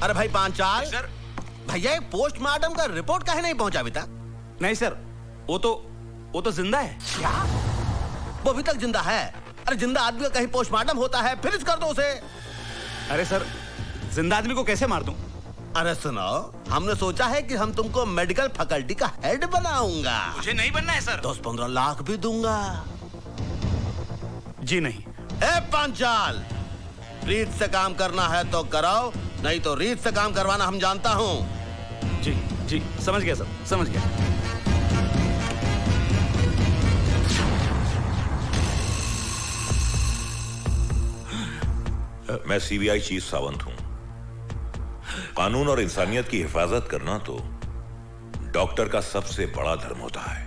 अरे भाई पांचाल सर, भैया एक पोस्टमार्टम का रिपोर्ट काहे नहीं पहुंचा अभी तक? नहीं सर, वो तो जिंदा है। क्या? वो अभी तक जिंदा है? अरे जिंदा आदमी का कहीं पोस्टमार्टम होता है? फिनिश कर दो उसे। अरे सर, जिंदा आदमी को कैसे मार दूं? अरे सुनो, हमने सोचा है कि हम तुमको मेडिकल फैकल्टी का हेड बनाऊंगा। मुझे नहीं बनना है सर। 10-15 लाख भी दूंगा। जी नहीं। ए पांचाल, रीत से काम करना है तो कराओ, नहीं तो रीत से काम करवाना हम जानता हूँ। जी जी, समझ गया सर, समझ गया। मैं सीबीआई चीफ सावंत हूं। कानून और इंसानियत की हिफाजत करना तो डॉक्टर का सबसे बड़ा धर्म होता है।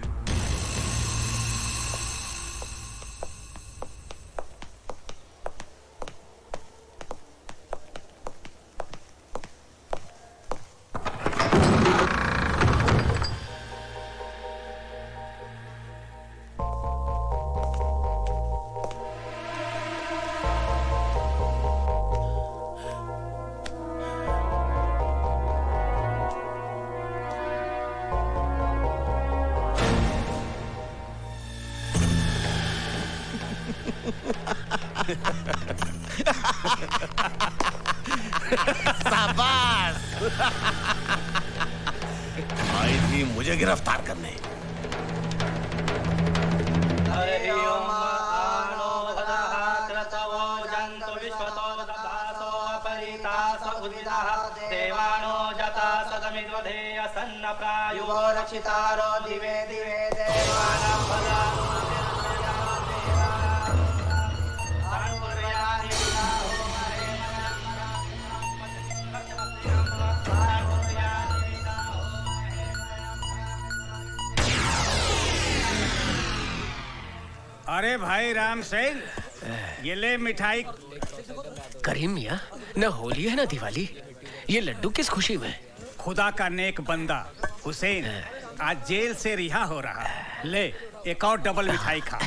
शाबाश। आई थी मुझे गिरफ्तार करने। दिवे दिवे देवानां अरे भाई राम सेन, ये ले मिठाई। करीम मियाँ, न होली है न दिवाली, ये लड्डू किस खुशी में? खुदा का नेक बंदा हुसैन आज जेल से रिहा हो रहा है। ले एक और डबल मिठाई खा।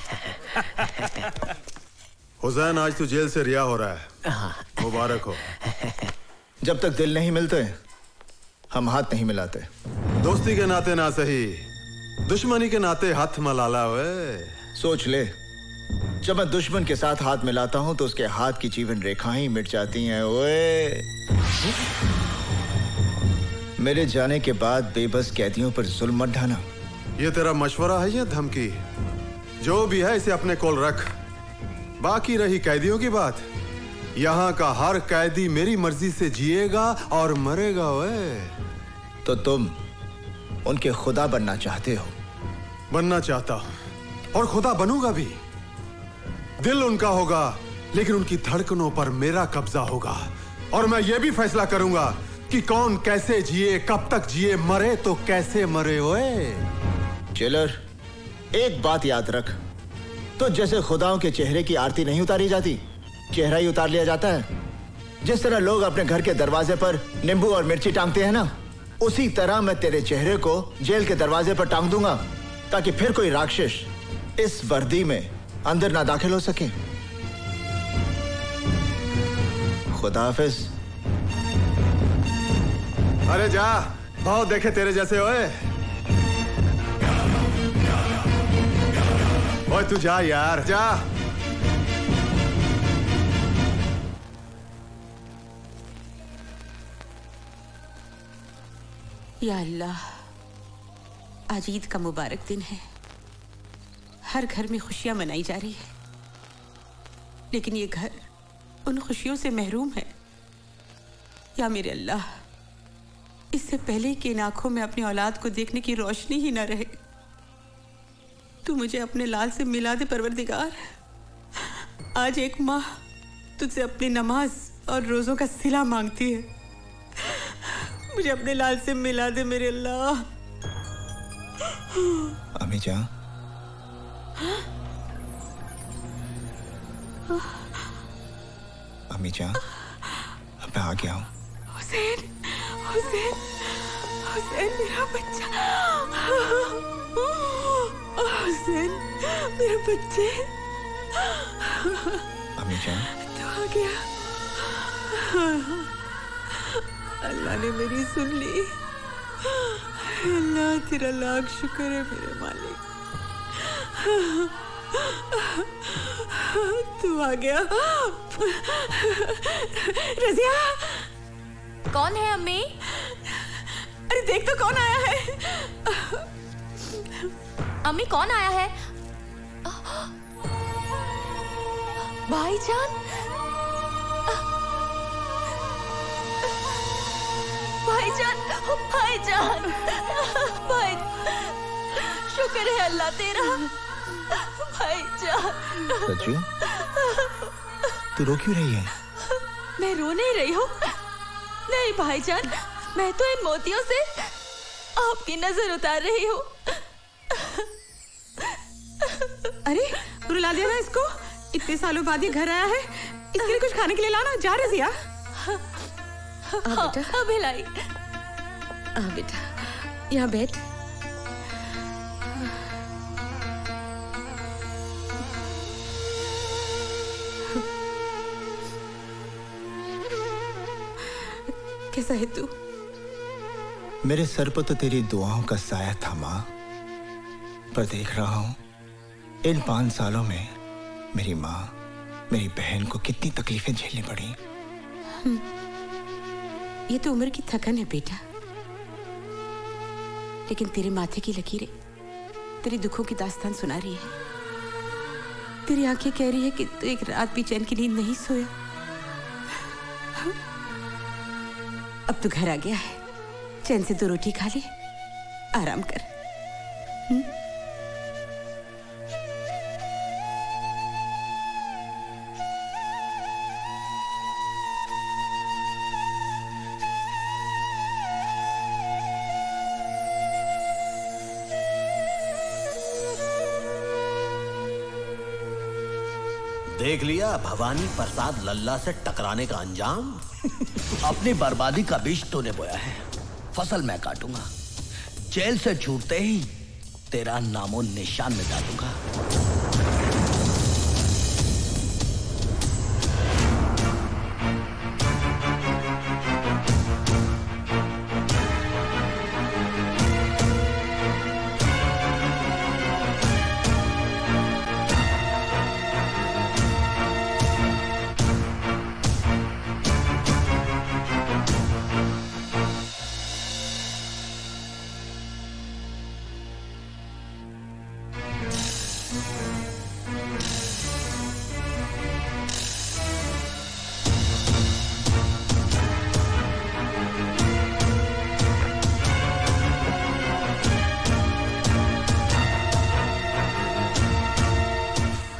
हुसैन, आज तू जेल से रिहा हो रहा है, मुबारक हो। जब तक दिल नहीं मिलते हम हाथ नहीं मिलाते। दोस्ती के नाते ना सही, दुश्मनी के नाते हाथ मलाला। वे सोच ले, जब मैं दुश्मन के साथ हाथ मिलाता हूं तो उसके हाथ की जीवन रेखाएं मिट जाती हैं। ओए, मेरे जाने के बाद बेबस कैदियों पर जुल्म मत ढाना। ये तेरा मशवरा है या धमकी? जो भी है इसे अपने कोल रख। बाकी रही कैदियों की बात, यहाँ का हर कैदी मेरी मर्जी से जिएगा और मरेगा। ओए, तो तुम उनके खुदा बनना चाहते हो? बनना चाहता हूं और खुदा बनूंगा भी। दिल उनका होगा लेकिन उनकी धड़कनों पर मेरा कब्जा होगा, और मैं ये भी फैसला करूंगा कि कौन कैसे जिए, कब तक जिए, मरे तो कैसे मरे। ओए जेलर, एक बात याद रख, तो जैसे खुदाओं के चेहरे की आरती नहीं उतारी जाती, चेहरा ही उतार लिया जाता है। जिस तरह लोग अपने घर के दरवाजे पर नींबू और मिर्ची टांगते हैं ना, उसी तरह मैं तेरे चेहरे को जेल के दरवाजे पर टांग दूंगा, ताकि फिर कोई राक्षस इस वर्दी में अंदर ना दाखिल हो सके। खुदा हाफिज। अरे जा, बहुत देखे तेरे जैसे। ओए ओए, तू जा यार, जा। या अल्लाह, आज ईद का मुबारक दिन है। हर घर में खुशियां मनाई जा रही है, लेकिन ये घर उन खुशियों से महरूम है। या मेरे अल्लाह, इससे पहले कि इन आंखों में अपनी औलाद को देखने की रोशनी ही न रहे, तू मुझे अपने लाल से मिला दे परवरदिगार। आज एक माँ तुझसे अपनी नमाज और रोजों का सिला मांगती है। मुझे अपने लाल से मिला दे मेरे अल्लाह। अम्मी जान, अम्मी जान, अब मैं आ गया हूँ। हुसैन, हुसैन, हुसैन मेरा बच्चा। हुसैन मेरे बच्चे। अम्मी जान, तू आ गया। अल्लाह ने मेरी सुन ली। अल्लाह तेरा लाख शुक्र है मेरे मालिक। तू आ गया। रज़िया, कौन है अम्मी? अरे देख तो कौन आया है। अम्मी कौन आया है? भाईजान, भाईजान, भाईजान, भाई, शुक्र है अल्लाह तेरा। भाईजान। रज्जू, तू रो क्यों रही है? मैं रो नहीं रही हूँ, नहीं भाईजान, मैं तो इन मोतियों से आपकी नजर उतार रही हूँ। अरे रुला दिया ना इसको, इतने सालों बाद ये घर आया है, इसके लिए कुछ खाने के लिए लाना। जा रजिया। हाँ भिलाई। बेटा यहाँ बैठ। कैसा है तू? मेरे सर पर तो तेरी दुआओं का साया था माँ, पर देख रहा हूं इन 5 सालों में मेरी माँ, मेरी बहन को कितनी तकलीफें झेलनी पड़ी। ये तो उम्र की थकन है बेटा, लेकिन तेरे माथे की लकीरें तेरे दुखों की दास्तान सुना रही है। तेरी आंखें कह रही है कि तू एक रात भी चैन की नींद नहीं सोया। अब तू घर आ गया है, चैन से 2 रोटी खा ले, आराम कर। देख लिया भवानी प्रसाद लल्ला से टकराने का अंजाम। अपनी बर्बादी का बीज तूने बोया है, फसल मैं काटूंगा। जेल से छूटते ही तेरा नामो निशान मिटा दूंगा।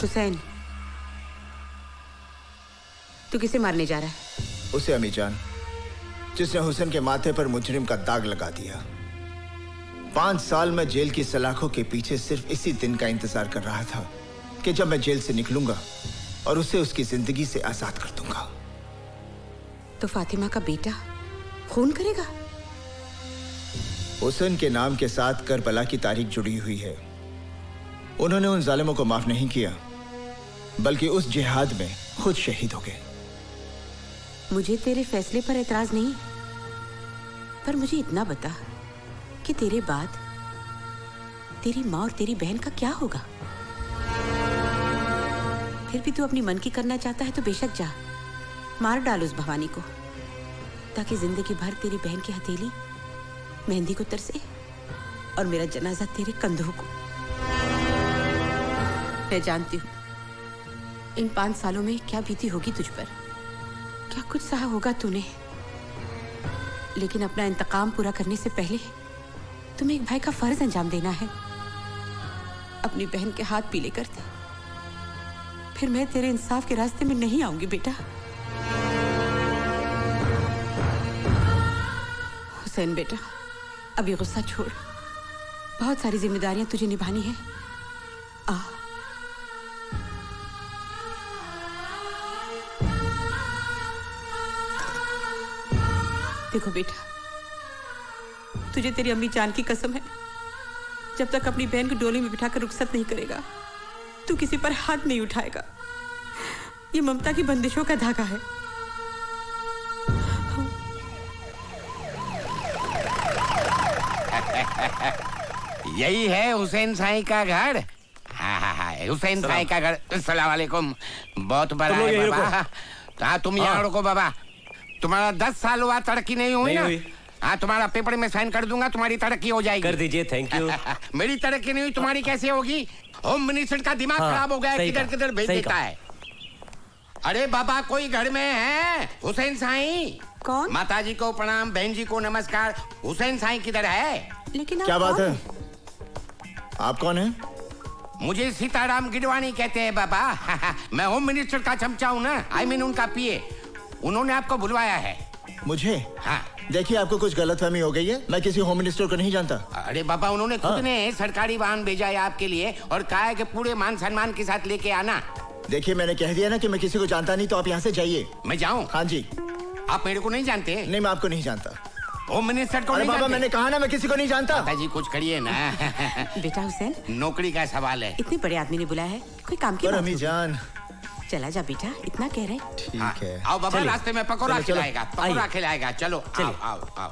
हुसैन, तू किसे मारने जा रहा है? उसे अमीजान, जिसने हुसैन के माथे पर मुजरिम का दाग लगा दिया। 5 साल में जेल की सलाखों के पीछे सिर्फ इसी दिन का इंतजार कर रहा था कि जब मैं जेल से निकलूंगा और उसे उसकी जिंदगी से आजाद कर दूंगा। तो फातिमा का बेटा खून करेगा? हुसैन के नाम के साथ करबला की तारीख जुड़ी हुई है। उन्होंने उन जालिमों को माफ नहीं किया, बल्कि उस जिहाद में खुद शहीद हो गए। मुझे तेरे फैसले पर एतराज नहीं, पर मुझे इतना बता कि तेरे बाद तेरी माँ और तेरी बहन का क्या होगा? फिर भी तू अपनी मन की करना चाहता है तो बेशक जा, मार डाल उस भवानी को, ताकि जिंदगी भर तेरी बहन की हथेली मेहंदी को तरसे और मेरा जनाजा तेरे कंधों को। मैं जानती हूँ इन 5 सालों में क्या बीती होगी तुझ पर, क्या कुछ सहा होगा तूने, लेकिन अपना इंतकाम पूरा करने से पहले तुम्हें एक भाई का फर्ज अंजाम देना है। अपनी बहन के हाथ पीले कर दे, फिर मैं तेरे इंसाफ के रास्ते में नहीं आऊंगी बेटा। हुसैन बेटा, अभी गुस्सा छोड़, बहुत सारी जिम्मेदारियां तुझे निभानी है। आ देखो बेटा, तुझे तेरी अम्मी जान की कसम है, जब तक अपनी बहन को डोली में बिठाकर रुखसत नहीं करेगा तू किसी पर हाथ नहीं उठाएगा। ये ममता की बंदिशों का धागा है। यही है हुसैन साई का घर। हुसैन साई का घर। अस्सलाम वालेकुम। बहुत बड़ा है बाबा। हाँ तुम यहाँ रुको बाबा। तुम्हारा 10 साल हुआ, तरक्की नहीं हुई ना? हाँ तुम्हारा पेपर में साइन कर दूंगा, तुम्हारी तरक्की हो जाएगी। कर दीजिए, थैंक यू। मेरी तरक्की नहीं हुई, तुम्हारी कैसे होगी? होम मिनिस्टर का दिमाग खराब हो गया, किधर किधर भेज देता है। अरे बाबा कोई घर में है? हुसैन साई। कौन? माताजी को प्रणाम, बहन जी को नमस्कार। हुसैन साई किधर है? लेकिन क्या बात है? आप कौन हैं? मुझे सीताराम गिडवानी कहते हैं बाबा। मैं होम मिनिस्टर का चमचा हूँ ना, आई मीन उनका पीए। उन्होंने आपको बुलवाया है। मुझे? हाँ। देखिए, आपको कुछ गलतफहमी हो गई है। मैं किसी होम मिनिस्टर को नहीं जानता। अरे बाबा, उन्होंने खुद ने सरकारी वाहन भेजा है आपके लिए और कहा है कि पूरे मान सम्मान के साथ लेके आना। देखिए, मैंने कह दिया ना कि मैं किसी को जानता नहीं, तो आप यहाँ से जाइए। मैं जाऊँ? हाँ जी। आप मेरे को नहीं जानते? नहीं, मैं आपको नहीं जानता। होम मिनिस्टर को अरे नहीं बाबा, जानते? मैंने कहा ना, मैं किसी को नहीं जानता। दादाजी कुछ करिए ना। बेटा हुसैन, नौकरी का सवाल है। इतने बड़े आदमी ने बुलाया है, कोई काम की पर बात अम्मी होगी। जान। चला जा बेटा, इतना कह रहे। ठीक है। आओ बाबा, चलिए। रास्ते में पकौड़ा चलो, चलो। खिलाएगा, पकौड़ा खिलाएगा। चलो आओ आओ आओ।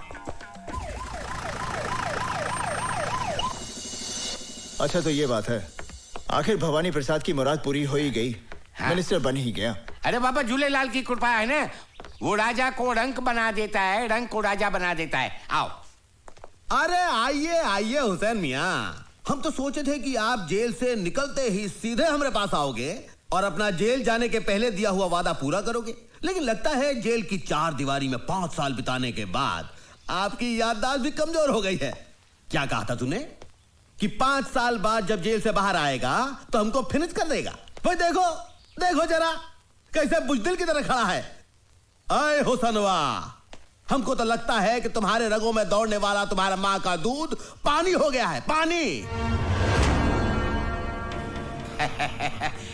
अच्छा, तो ये बात है, आखिर भवानी प्रसाद की मुराद पूरी हो ही गई। मिनिस्टर बन ही गया। अरे बाबा, झूलेलाल की कृपा है ना, वो राजा को रंक बना देता है, रंक को राजा बना देता है। आओ। अरे आइए आइए हुसैन मियाँ, हम तो सोचे थे कि आप जेल से निकलते ही सीधे हमारे पास आओगे और अपना जेल जाने के पहले दिया हुआ वादा पूरा करोगे, लेकिन लगता है जेल की 4 दीवारी में 5 साल बिताने के बाद आपकी याददाश्त भी कमजोर हो गई है। क्या कहा था तूने कि 5 साल बाद जब जेल से बाहर आएगा तो हमको फिनिश कर देगा? भाई देखो देखो जरा, कैसे बुजदिल की तरह खड़ा है। अय हुसैनवा, हमको तो लगता है कि तुम्हारे रगों में दौड़ने वाला तुम्हारा मां का दूध पानी हो गया है, पानी।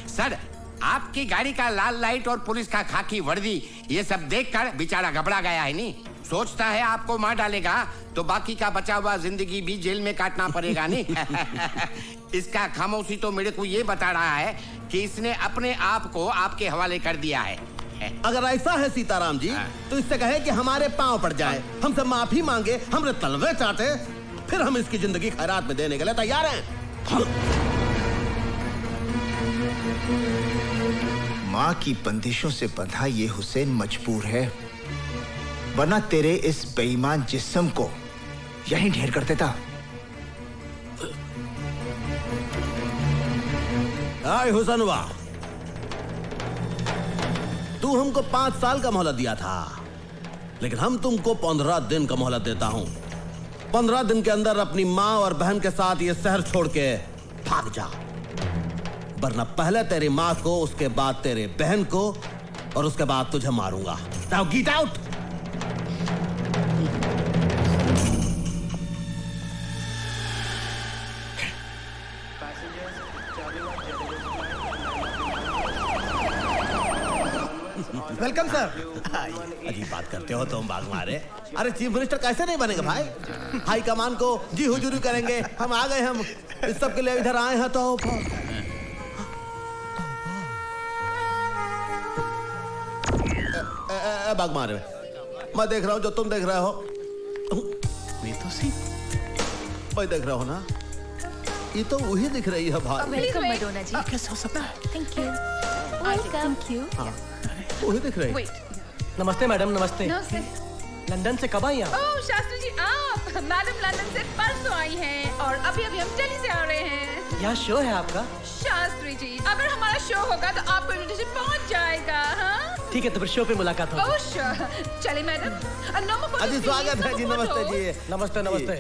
सर, आपकी गाड़ी का लाल लाइट और पुलिस का खाकी वर्दी, ये सब देखकर बेचारा घबरा गया है। नहीं सोचता है आपको मार डालेगा तो बाकी का बचा हुआ जिंदगी भी जेल में काटना पड़ेगा। नहीं इसका खामोशी तो मेरे को ये बता रहा है कि इसने अपने आप को आपके हवाले कर दिया है। अगर ऐसा है सीताराम जी, तो इससे कहे कि हमारे पांव पड़ जाए, हमसे माफी मांगे, हमरे तलवे चाटे, फिर हम इसकी जिंदगी खैरात में देने के लिए तैयार हैं। माँ की बंदिशों से बंधा ये हुसैन मजबूर है, वरना तेरे इस बेईमान जिस्म को यहीं ढेर कर देता। आए हुसैनवा, तू हमको 5 साल का मोहलत दिया था, लेकिन हम तुमको 15 दिन का मोहलत देता हूं। 15 दिन के अंदर अपनी माँ और बहन के साथ ये शहर छोड़ के भाग जा, वरना पहले तेरी माँ को, उसके बाद तेरे बहन को और उसके बाद तुझे मारूंगा। Now get out. Welcome sir. अजीब बात करते हो तुम, भाग मारे। अरे चीफ मिनिस्टर कैसे नहीं बनेगा भाई? हाई कमान को जी हुजूरी करेंगे। हम आ गए, हम इस सब के लिए इधर आए हैं। तो भाग मारे, मैं देख रहा हूँ जो तुम देख रहे हो। नीतू सिंह, मैं देख रहा हूँ ना, ये तो वही दिख रही है भाई। वेलकम मडोना जी। कैसे हो सकता है? Thank you. Thank you. वही दिख रही। नमस्ते मैडम, नमस्ते। नमस्ते। लंदन से कब आई आप? ओह शास्त्री जी, आप? मैडम लंदन से परसों आई हैं और अभी अभी हम दिल्ली से आ रहे हैं। यहाँ शो है आपका? शास्त्री जी, अगर हमारा शो होगा तो आपको इनविटेशन पहुंच जाएगा। हाँ ठीक है, तो फिर शो पे मुलाकात होगी। Oh sure. चलिए मैडम। अजी स्वागत है जी। नमस्ते जी। नमस्ते नमस्ते।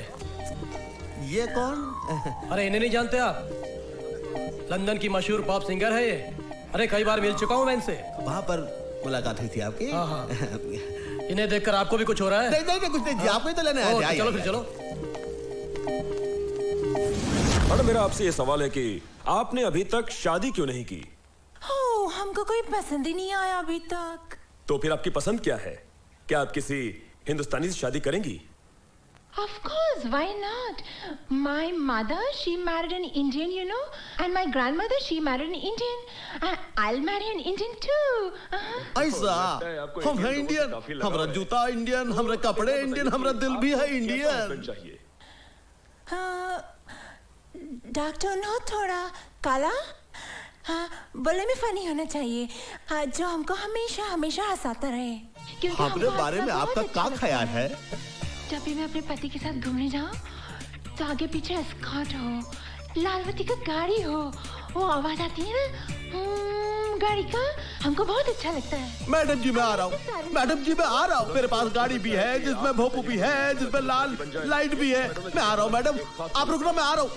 ये कौन? अरे इन्हें नहीं जानते आप? लंदन की मशहूर पॉप सिंगर है ये। अरे कई बार मिल चुका हूँ मैं इनसे। वहाँ पर मुलाकात हुई थी आपकी? हाँ हाँ। इन्हें देखकर आपको भी कुछ हो रहा है? नहीं कुछ नहीं जी, आपको ही तो लेने आए थे। चलो फिर चलो। मैडम, मेरा आपसे ये सवाल है कि आपने अभी तक शादी क्यों नहीं की? हमको कोई पसंद ही नहीं आया अभी तक। तो फिर आपकी पसंद क्या है? क्या आप किसी हिंदुस्तानी से शादी करेंगी? Of course, why not? My mother, she married an Indian, you know, and my grandmother, she married an Indian. I'll marry an Indian too. ऐसा? हम हैं इंडियन, हमारा जूता इंडियन, हमारे कपड़े इंडियन, हमारा दिल भी है इंडियन। डॉक्टर नो थोड़ा काला, हाँ, बोले में फनी होना चाहिए, हाँ, जो हमको हमेशा हमेशा हंसाता रहे। क्योंकि हमारे बारे में आपका क्या ख्याल है? जब भी मैं अपने पति के साथ घूमने जाऊं तो आगे पीछे एस्कॉर्ट हो, लालवती का गाड़ी हो, वो आवाज आती है ना गाड़ी का, हमको बहुत अच्छा लगता है। मैडम जी मैं आ रहा हूँ, मैडम जी मैं आ रहा हूँ। मेरे पास गाड़ी भी है जिसमें भोपू भी है, जिसमें लाल लाइट भी है। मैं आ रहा हूँ मैडम, आप रुकना, मैं आ रहा हूँ।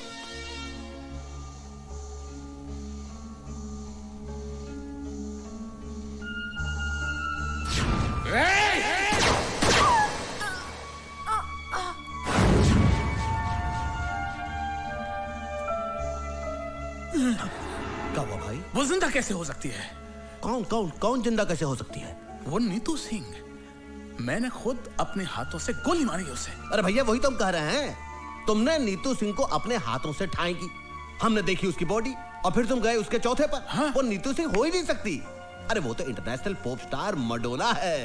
बोलना। क्या हुआ भाई? वो जिंदा कैसे हो सकती है? कौन कौन कौन जिंदा कैसे हो सकती है? वो नीतू सिंह, मैंने खुद अपने हाथों से गोली मारी उसे। अरे भैया वही तो हम कह रहे हैं, तुमने नीतू सिंह को अपने हाथों से ठाई की, हमने देखी उसकी बॉडी, और फिर तुम गए उसके चौथे पर। हाँ? वो नीतू सिंह हो ही नहीं सकती। अरे वो तो इंटरनेशनल पॉप स्टार मडोना है।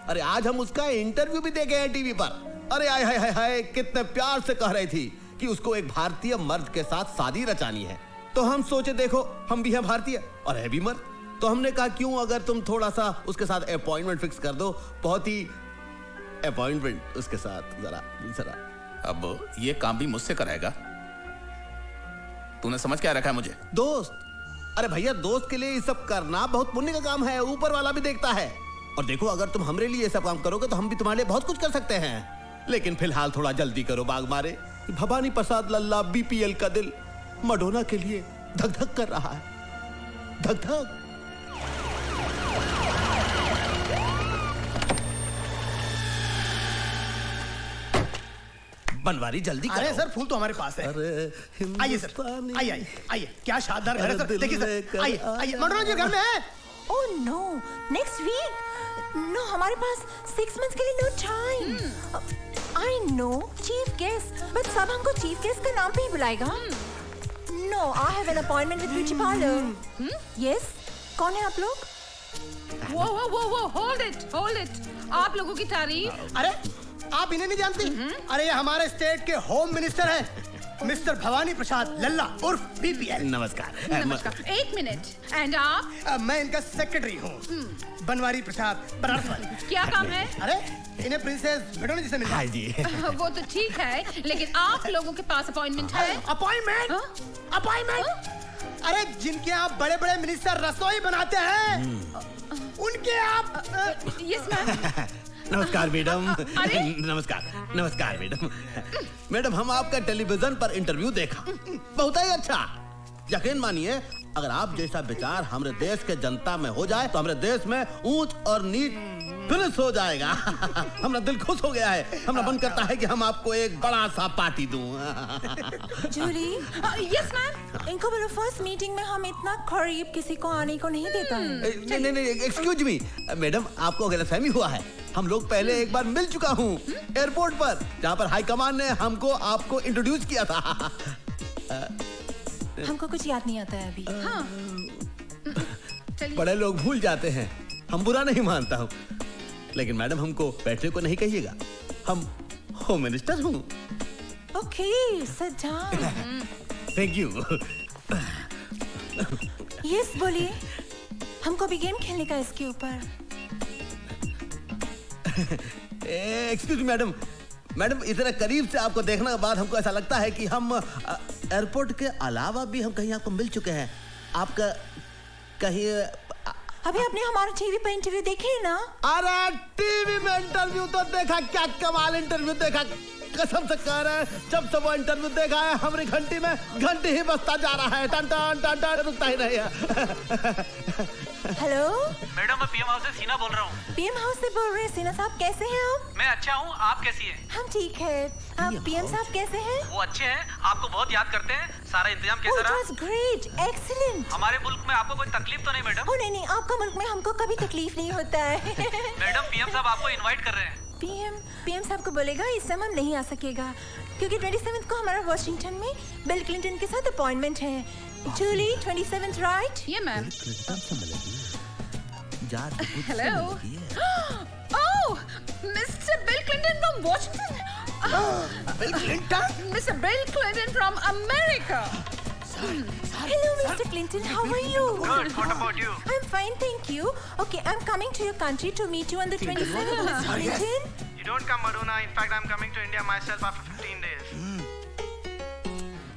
अरे आज हम उसका इंटरव्यू भी देखे हैं टीवी पर। अरे हाय हाय हाय हाय, कितने प्यार से कह रही थी कि उसको एक भारतीय मर्द के साथ शादी रचानी है। तो हम सोचे देखो हम भी हैं भारतीय और है भी मर्द, तो हमने कहा क्यों अगर तुम थोड़ा सा उसके साथ अपॉइंटमेंट फिक्स कर दो, बहुत ही अपॉइंटमेंट उसके साथ जरा। अब ये काम भी मुझसे कराएगा? तूने समझ क्या रखा है मुझे? दोस्त। अरे भैया दोस्त के लिए ये सब करना बहुत पुण्य का काम है, ऊपर वाला भी देखता है। और देखो अगर तुम हमरे लिए ये सब काम करोगे तो हम भी तुम्हारे लिए बहुत कुछ कर सकते हैं, लेकिन फिलहाल थोड़ा जल्दी करो बाग मारे। भवानी प्रसाद लल्ला बीपीएल का दिल मडोना के लिए धक धक कर रहा है, धक धक। बनवारी जल्दी करो। अरे सर फूल तो हमारे पास है। आइए सर, आइए आइए आइए, क्या शानदार घर है सर, देखिए सर, आइए आइए। मडोना जी घर में है। Oh no, next week. No, हमारे पास 6 months के लिए no time. I know chief guest, but सब हमको चीफ गेस्ट का नाम पे ही बुलाएगा। No, I have an appointment with beauty parlour. Yes, कौन है आप लोग? वो होल्ड इट। आप लोगों की तारीफ। अरे आप इन्हें नहीं जानती? अरे ये हमारे स्टेट के होम मिनिस्टर हैं, मिस्टर भवानी प्रसाद लल्ला उर्फ बीपीएल। नमस्कार। नमस्कार। 1 मिनट। एंड आप? मैं इनका सेक्रेटरी हूँ, बनवारी प्रसाद बनारस। क्या काम है? अरे इन्हें प्रिंसेस मडोना जी से मिलना। हाँ जी। वो तो ठीक है, लेकिन आप लोगों के पास अपॉइंटमेंट है? अपॉइंटमेंट? अरे जिनके आप बड़े बड़े मिनिस्टर रसोई बनाते हैं, उनके आप। Yes ma'am. नमस्कार मैडम। नमस्कार मैडम। मैडम हम आपका टेलीविजन पर इंटरव्यू देखा, बहुत ही अच्छा। यकीन मानिए अगर आप जैसा विचार हमारे देश के जनता में हो जाए तो हमारे देश में ऊंच और नीच फिनिश हो जाएगा। हमारा दिल खुश हो गया है, हमारा मन करता है कि हम आपको एक बड़ा सा पार्टी दूं। जूली। Yes ma'am. इनको बोलो फर्स्ट मीटिंग में हम इतना करीब किसी को आने को नहीं देता है। नहीं, एक्सक्यूज मी मैडम, आपको गलतफहमी हुआ है। हम लोग पहले एक बार मिल चुका हूँ एयरपोर्ट पर, जहाँ पर हाईकमान ने हमको आपको इंट्रोड्यूस किया था। हमको कुछ याद नहीं आता है अभी। हाँ। बड़े लोग भूल जाते हैं, हम बुरा नहीं मानता हूँ, लेकिन मैडम हमको बैठने को नहीं कहिएगा, हम होम मिनिस्टर हूँ। Okay, sit down. Thank you. Yes बोलिए, हमको भी गेम खेलने का इसके ऊपर। एक्सक्यूज मैडम, इतने करीब से आपको देखने के बाद हमको ऐसा लगता है कि हम एयरपोर्ट के अलावा भी हम कहीं आपको मिल चुके हैं। आपका कहीं अभी आपने हमारा टीवी पे इंटरव्यू देखे ना? अरे टीवी में इंटरव्यू तो देखा, क्या कमाल इंटरव्यू देखा, कसम से कह रहे हैं। जब से वो इंटरव्यू देखा है हमारी घंटी में घंटी ही बजता जा रहा है, टन टन टन टन, रुकता ही नहीं है। हेलो मैडम, मैं पीएम हाउस से सीना बोल रहा हूँ। पीएम हाउस से बोल रहे हैं? सीना साहब कैसे हैं आप? मैं अच्छा हूँ, आप कैसी हैं? हम ठीक है। आप पीएम साहब कैसे हैं? वो अच्छे हैं, आपको बहुत याद करते हैं। सारा इंतजाम कैसा रहा? It was great, excellent। हमारे मुल्क में आपको कोई तकलीफ तो नहीं मैडम? नहीं, आपका मुल्क में हमको कभी तकलीफ नहीं होता है। मैडम पीएम साहब आपको इनवाइट कर रहे हैं। पीएम साहब को बोलेगा इस समय हम नहीं आ सकेगा, क्योंकि 27 को हमारा वॉशिंगटन में बिल क्लिंटन के साथ अपॉइंटमेंट है। जूली 27 राइट? ये ma'am. Hello. Oh, mister bill Clinton from Washington. Bill Clinton? Mister bill Clinton from America. Hello, Mr. Clinton. How are you? Good. What about you? I'm fine, thank you. Okay, I'm coming to your country to meet you on the 27th, Mr. Clinton. You don't come, Madonna. In fact, I'm coming to India myself after 15 days.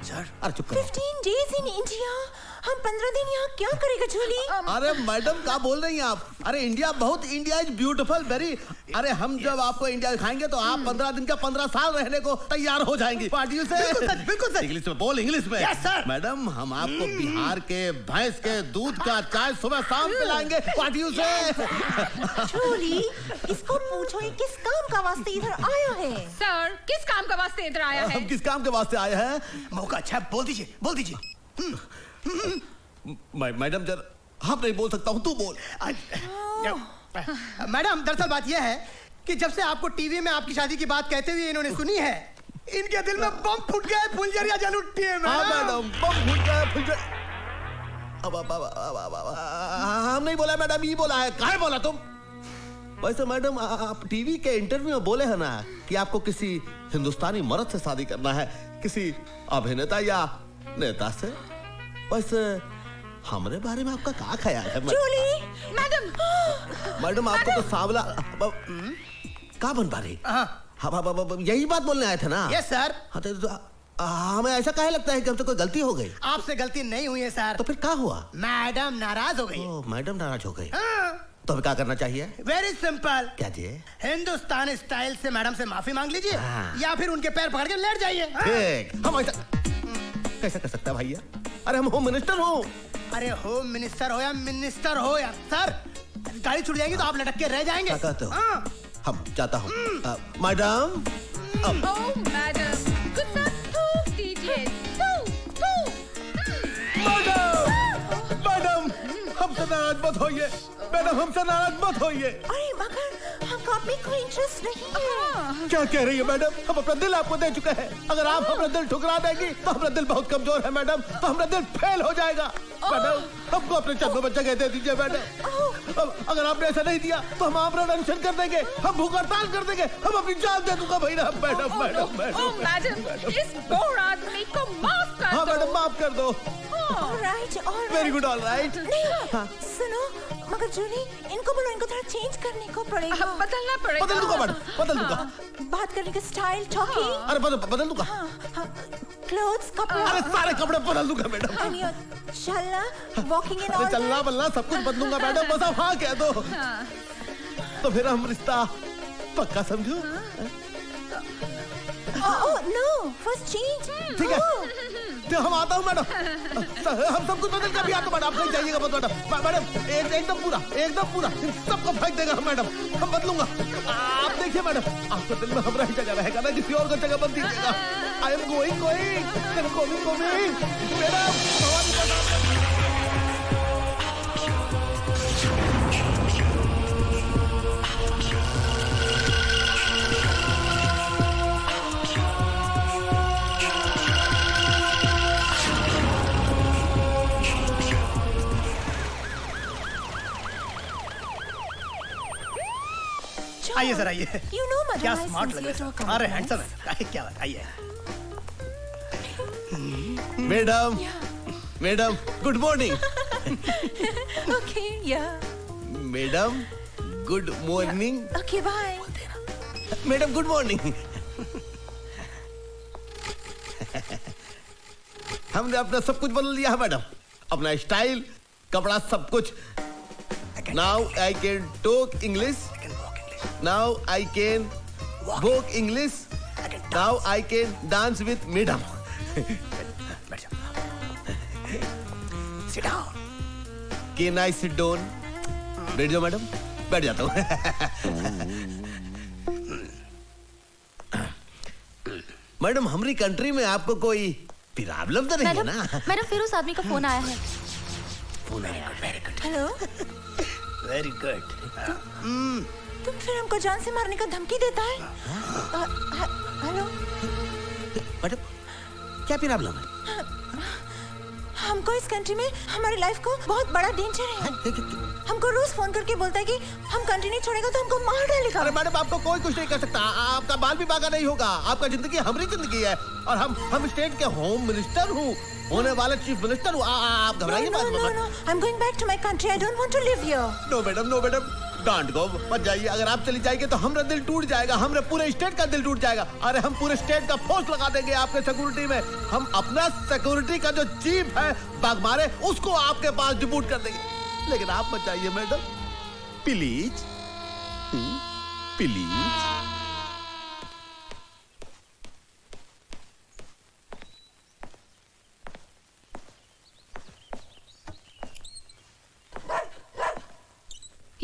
Sir, अरे चुप करो। 15 days in India? हम 15 दिन यहाँ क्या करेगा जूली? अरे madam क्या बोल रही हैं आप? अरे इंडिया इज ब्यूटीफुल वेरी। अरे हम जब आपको इंडिया दिखाएंगे तो आप 15 दिन का 15 साल रहने को तैयार हो जाएंगी। पार्टियों से बिल्कुल सर। इंग्लिश में बोल, इंग्लिश में। Yes, sir. मैडम हम आपको बिहार के भैंस के दूध का चाय सुबह शाम पिलाएंगे पार्टियों से। जूली, इसको पूछो ये किस काम का वास्ते इधर आया है? सर, किस काम का वास्ते इधर आया है? हम किस काम के वास्ते आए हैं? मौका अच्छा, बोल दीजिए। मैडम जर हम नहीं बोल सकता हूँ, तू बोल। मैडम दरअसल बात यह है कि जब से आपको टीवी में आपकी शादी की बात कहते हुए इन्होंने सुनी है, इनके दिल में बम फूट गया, फुलझड़ियां जल उठती है मैडम, बम फूट गया, फुलझड़ी। हम नहीं बोला मैडम, ये बोला है। काहे बोला तुम? वैसे मैडम आप टीवी के इंटरव्यू में बोले हैं ना कि आपको किसी हिंदुस्तानी मर्द से शादी करना है, किसी अभिनेता या नेता से। वैसे हमारे बारे में आपका क्या ख्याल है? मैडम आपको तो सांवला का बन पा रही? यही बात बोलने आए थे ना? Yes sir. हमें ऐसा काहे लगता है कि हमसे कोई गलती हो गई? आपसे गलती नहीं हुई है सर। तो फिर क्या हुआ? मैडम नाराज हो गई। मैडम नाराज हो गई। तो हमें क्या करना चाहिए? Very simple. क्या जी? हिंदुस्तानी स्टाइल से मैडम से माफी मांग लीजिए या फिर उनके पैर पकड़ के लेट जाइए। ठीक। हम ऐसा कैसा कर सकता है भैया? अरे हम होम मिनिस्टर हो। अरे होम मिनिस्टर हो या मिनिस्टर हो यार सर, गाड़ी छूट जाएगी तो आप लटक के रह जाएंगे। क्या कहते हो? हम चाहता हूँ मैडम। मैडम कुछ थूक दीजिए। मैडम हमसे नाराज मत होइए। मैडम हमसे नाराज मत होइए। अरे मगर हमको आप में कोई इंटरेस्ट नहीं है। क्या कह रही है मैडम? हम अपना दिल आपको दे चुके हैं। अगर आप अपना दिल ठुकरा देगी तो हमारा दिल बहुत कमजोर है मैडम, तो हमारा दिल फेल हो जाएगा। मैडम हमको अपने चंदों में जगह दे दीजिए मैडम। अगर आपने ऐसा नहीं दिया तो हम आमरण अनशन कर देंगे, हम भूख हड़ताल कर देंगे, हम अपनी जान दे दूंगा भैया। मैडम मैडम मैडम इस बोर आदमी को माफ कर दो। हाँ मैडम माफ कर दो। Very good, all right. सुनो मगर जूली, इनको बोलो इनको थोड़ा चेंज करने को पड़ेगा। बदलना पड़ेगा। बदल दूंगा मैडम, बदल दूंगा। बात करने का स्टाइल, टॉकिंग। अरे बदल दूंगा। क्लोथ्स, कपड़ा। अरे सारे कपड़े बदल दूंगा मैडम। चलना, वॉकिंग इन ऑल। चलना बलना सब कुछ बदलूंगा मैडम, बस आप हाँ कह दो। तो फिर हम रिश्ता पक्का समझो। No, first change. ठीक है, तो हम आता हूँ मैडम। हम सब कुछ बदल कर भी आता मैडम, आप कहीं जाइएगा मत मैडम। मैडम एकदम पूरा सबको फेंक देगा मैडम, हम बदलूंगा। आप देखिए मैडम, आपके दिल में हमारा ही जगह रहेगा ना, किसी और का जगह बन दीजिएगा। आई एम गोइंग मैडम। आइए सर, आइए। You know, madam, क्या I स्मार्ट लग sincerely रहे हैं। अरे हैंडसम है। क्या बात, आइए। Madam good morning. ओके या madam good morning. Okay bye. Madam good morning. हमने अपना सब कुछ बदल लिया है मैडम, अपना स्टाइल, कपड़ा, सब कुछ। Now I can talk English, now I can walk English, now I can dance with madam. Can I sit down? बैठ जाओ मैडम। बैठ जाता हूँ। मैडम हमारी कंट्री में आपको कोई प्रॉब्लम तो नहीं है ना? मैडम फिर उस आदमी का फोन आया है। Hello, very good. तुम फिर हमको जान से मारने का धमकी देता है? हेलो मैडम, क्या प्रॉब्लम है? हमको इस कंट्री में हमारी लाइफ को बहुत बड़ा डेंजर है। हमको रोज फोन करके बोलता है कि हम कंट्री नहीं छोड़ेगा तो हमको मार डालेगा। अरे मैडम आपको कोई कुछ नहीं कर सकता, आपका बाल भी बागा नहीं होगा। आपका जिंदगी हमारी जिंदगी है और हम स्टेट के होम मिनिस्टर हूँ, होने वाले चीफ मिनिस्टर हूँ। आप घबराइए मत। No, I am going back to my country. I don't want to live here. No madam, don't go, मत जाइए। अगर आप चली जाएंगे तो हमारा दिल टूट जाएगा, हमारे पूरे स्टेट का दिल टूट जाएगा। अरे हम पूरे स्टेट का फोर्स लगा देंगे आपके सिक्योरिटी में। हम अपना सिक्योरिटी का जो चीफ है बागमारे, उसको आपके पास डिप्यूट कर देंगे। लेकिन आप मत जाइए madam, please please.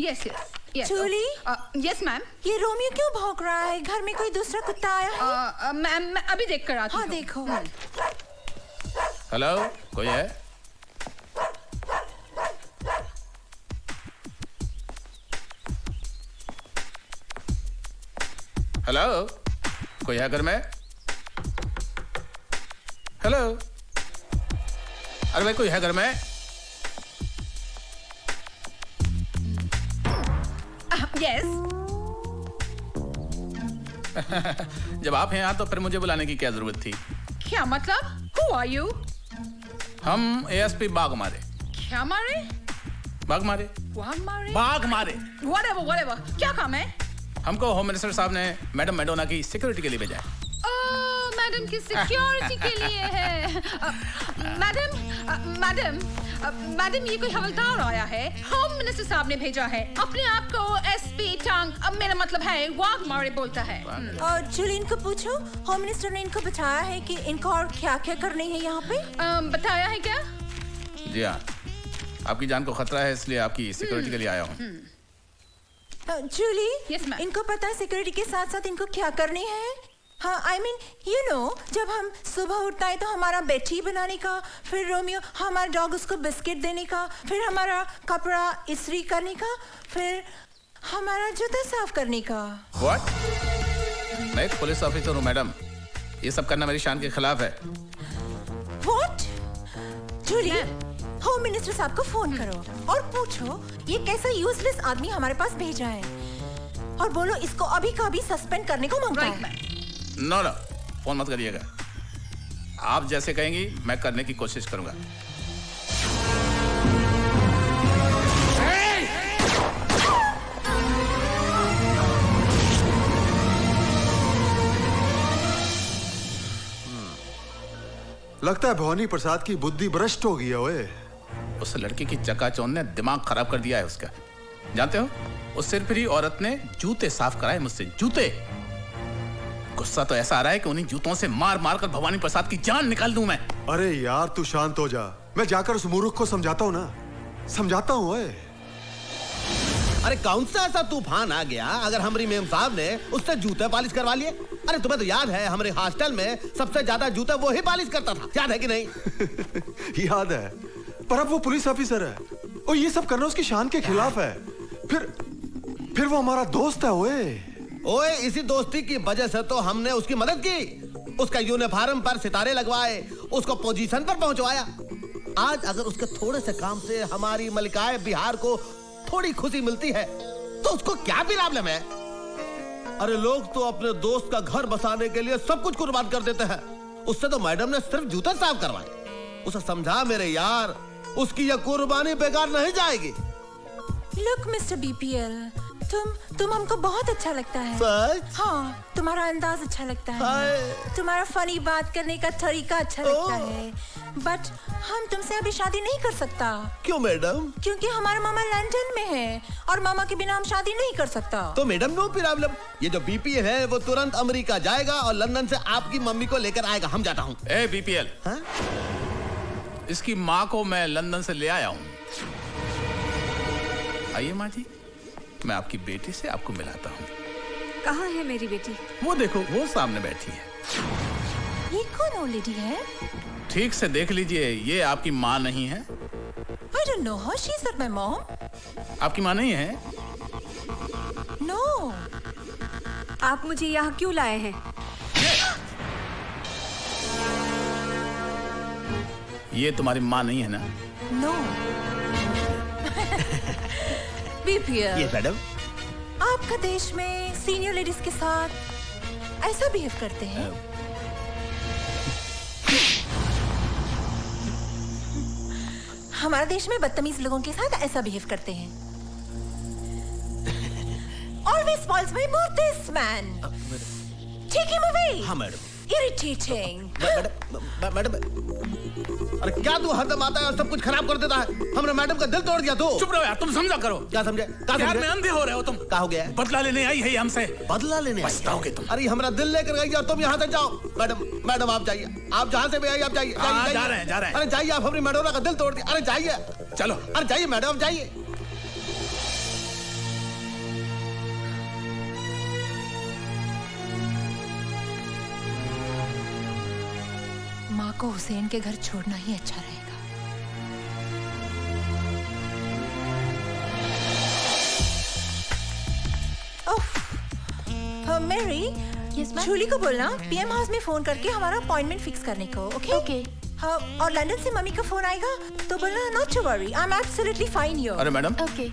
Yes Julie, yes ma'am. ये रोमियो क्यों भौंक रहा है? घर में कोई दूसरा कुत्ता आया है? मैम मैं अभी देख कर आती हूँ। हाँ देखो। हेलो, कोई है? हेलो, कोई है घर में? हेलो, अरे भाई कोई है घर में? यस। जब आप हैं यहाँ तो फिर मुझे बुलाने की क्या जरूरत थी? क्या मतलब? Who are you? हम एएसपी बाग मारे। क्या मारे? बाग मारे। बाग मारे? बाग मारे। Whatever, whatever. क्या काम है? हमको होम मिनिस्टर साहब ने मैडम मैडोना की सिक्योरिटी के लिए भेजा है। मैडम की सिक्योरिटी के लिए है। मैडम ये कोई हवलदार आया है। होम मिनिस्टर साहब ने भेजा है। अपने आप को एसपी टांग, मेरा मतलब है वाघ मारे बोलता है। और जूली, इनको पूछो, होम मिनिस्टर ने इनको बताया है कि इनको और क्या क्या करनी है यहाँ पे? बताया है क्या? जी हाँ, आपकी जान को खतरा है इसलिए आपकी सिक्योरिटी के लिए आया हूँ। जूली, इनको पता है सिक्योरिटी के साथ साथ इनको क्या करनी है? हाँ, I mean, you know, जब हम सुबह उठता है तो हमारा बेटी बनाने का, फिर रोमियो हमारा डॉग उसको बिस्किट देने का, फिर हमारा कपड़ा इस्त्री करने का, फिर हमारा जूता साफ करने का। What? मैं एक पुलिस ऑफिसर हूँ मैडम, ये सब करना मेरी शान के खिलाफ है। What? जूली, होम मिनिस्टर साहब को फोन करो और पूछो ये कैसा यूजलेस आदमी हमारे पास भेजा है, और बोलो इसको अभी का अभी सस्पेंड करने को मांगता है। नो नो, फोन मत करिएगा। आप जैसे कहेंगी मैं करने की कोशिश करूंगा। लगता है भवानी प्रसाद की बुद्धि भ्रष्ट हो गई है। ओए, उस लड़की की चकाचौंध ने दिमाग खराब कर दिया है उसका। जानते हो, उस सिरफिरी औरत ने जूते साफ कराए मुझसे, जूते। गुस्सा तो ऐसा आ रहा है कि उन्हीं जूतों से मार मार कर भवानी प्रसाद की जान निकाल दूं मैं। अरे यार तू शांत हो जा, मैं जाकर उस मूर्ख को समझाता हूँ ना, समझाता हूँ। ओए, अरे कौन सा ऐसा तूफान आ गया अगर हमारी मेम साहब ने उससे जूते पालिश करवा लिए? अरे तुम्हें तो याद है हमारे हॉस्टल में सबसे ज्यादा जूते वो ही पालिश करता था, याद है कि नहीं? याद है, पर अब वो पुलिस ऑफिसर है और ये सब करना उसकी शान के खिलाफ है। फिर वो हमारा दोस्त है। ओए, इसी दोस्ती की वजह से तो हमने उसकी मदद की, उसका यूनिफॉर्म पर सितारे लगवाए, उसको पोजीशन पर पहुंचवाया। आज अगर उसके थोड़े से काम से हमारी मलिकाए बिहार को थोड़ी खुशी मिलती है तो उसको क्या प्रॉब्लम है? अरे लोग तो अपने दोस्त का घर बसाने के लिए सब कुछ कुर्बान कर देते हैं। उससे तो मैडम ने सिर्फ जूते साफ करवाए। उसे समझा मेरे यार, उसकी यह कुर्बानी बेकार नहीं जाएगी। लुक मिस्टर बीपीएल, तुम हमको बहुत अच्छा लगता है। सच? हाँ, तुम्हारा अंदाज अच्छा लगता है, तुम्हारा फनी बात करने का तरीका अच्छा लगता है, बट हम तुमसे अभी शादी नहीं कर सकता। क्यों मैडम? क्योंकि हमारा मामा लंदन में है और मामा के बिना हम शादी नहीं कर सकता। तो मैडम नो प्रॉब्लम, ये जो बीपीएल है वो तुरंत अमेरिका जाएगा और लंदन से आपकी मम्मी को लेकर आएगा। हम जाता हूँ। ए बीपीएल, इसकी माँ को मैं लंदन से ले आया हूँ। आइए माँ जी, मैं आपकी बेटी से आपको मिलाता हूँ। कहाँ है मेरी बेटी? वो देखो, वो सामने बैठी है। ये कौन वो लेडी है? ठीक से देख लीजिए, ये आपकी माँ नहीं है। I don't know her. She's not my mom. आपकी माँ नहीं है? No. आप मुझे यहाँ क्यों लाए हैं? ये तुम्हारी माँ नहीं है ना? No. बीपीएल। Yes, madam. आपका देश में सीनियर लेडीज के साथ ऐसा बिहेव करते हैं? हमारे देश में बदतमीज लोगों के साथ ऐसा बिहेव करते हैं। Always spoils my mood, this man. Take him away. हाँ मैडम। Irritating. मैडम, अरे क्या तू हरदम आता है और सब कुछ खराब कर देता है? हमने मैडम का दिल तोड़ दिया। तो चुप रहो यार, तुम समझा करो। क्या समझे? यार में अंधे हो रहे हो तुम। क्या हो गया? बदला लेने आई है हमसे। बदला लेने? पछताओगे तुम। अरे हमारा दिल लेकर गई और तुम यहाँ तक जाओ। मैडम आप जाइए, आप जहाँ से भी आई आप जाइए। जा रहे हैं। अरे जाइए, आप हमारी मैडोना का दिल तोड़ दिया। अरे जाइए, चलो। अरे जाइए मैडम, जाइए। माँ को हुसैन के घर छोड़ना ही अच्छा रहेगा। मैरी, जूली को बोलना पीएम हाउस में फोन करके हमारा अपॉइंटमेंट फिक्स करने को, ओके? ओके। हाँ, और लंदन से मम्मी का फोन आएगा तो बोलना not to worry, I am absolutely fine here. अरे मैडम, ओके।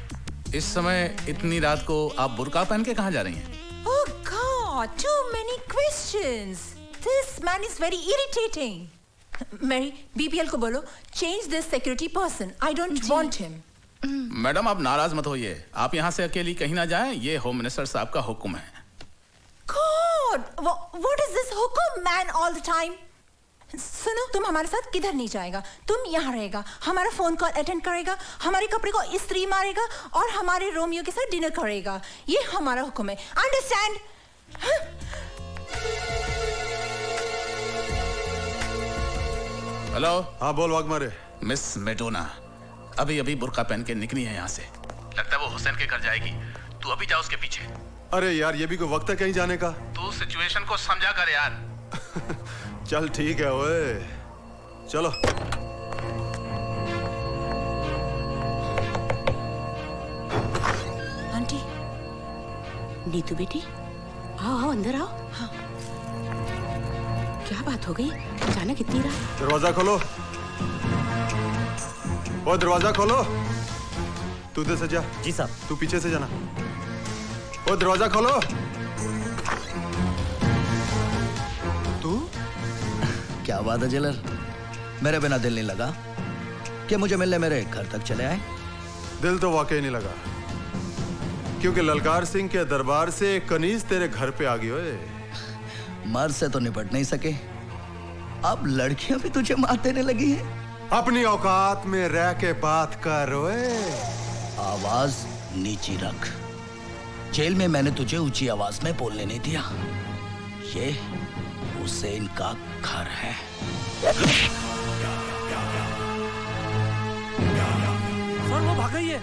इस समय इतनी रात को आप बुर्का पहन के कहाँ जा रही हैं? Oh God, too many questions. This man is very irritating. Mary, BPL को बोलो, change this security person. I don't want him. Madam आप नाराज मत होइए, आप यहाँ से अकेली कहीं ना जाएं, ये होम मिनिस्टर साहब का हुक्म है। God, what is this hukum man all the time? सुनो, तुम हमारे साथ किधर नहीं जाएगा, तुम यहाँ रहेगा, हमारा फोन कॉल अटेंड करेगा, हमारे कपड़े को इस्त्री मारेगा और हमारे रोमियो के साथ डिनर करेगा। ये हमारा हुक्म है, अंडरस्टैंड? हेलो। हाँ बोल वाघमारे। मिस मेडोना अभी अभी बुर्का पहन के निकली है यहाँ से, लगता है वो हुसैन के घर जाएगी, तू अभी जा उसके पीछे। अरे यार ये भी कोई वक्त है कहीं जाने का? तू सिचुएशन को समझा कर यार। चल ठीक है ओए, चलो। आंटी, नीतू बेटी, आओ आओ अंदर आओ। हाँ। क्या बात हो गई, अचानक इतनी रात? दरवाजा खोलो, ओ दरवाजा खोलो। तू इधर से जा। जी साहब। तू पीछे से जाना। ओ दरवाजा खोलो। क्या बात है जेलर, मेरे बिना दिल नहीं लगा कि मुझे मिलने मेरे घर तक चले आए? दिल तो वाकई नहीं लगा, क्योंकि ललकार सिंह के दरबार से एक कनीज तेरे घर पे आ गई। ओए मर्द से तो निपट नहीं सके, अब लड़कियां भी तुझे मार देने लगी हैं। अपनी औकात में रह के बात कर। ओए आवाज नीची रख, जेल में मैंने तुझे ऊंची आवाज में बोलने नहीं दिया। ये हुसैन का घर है। सर वो भाग गई है।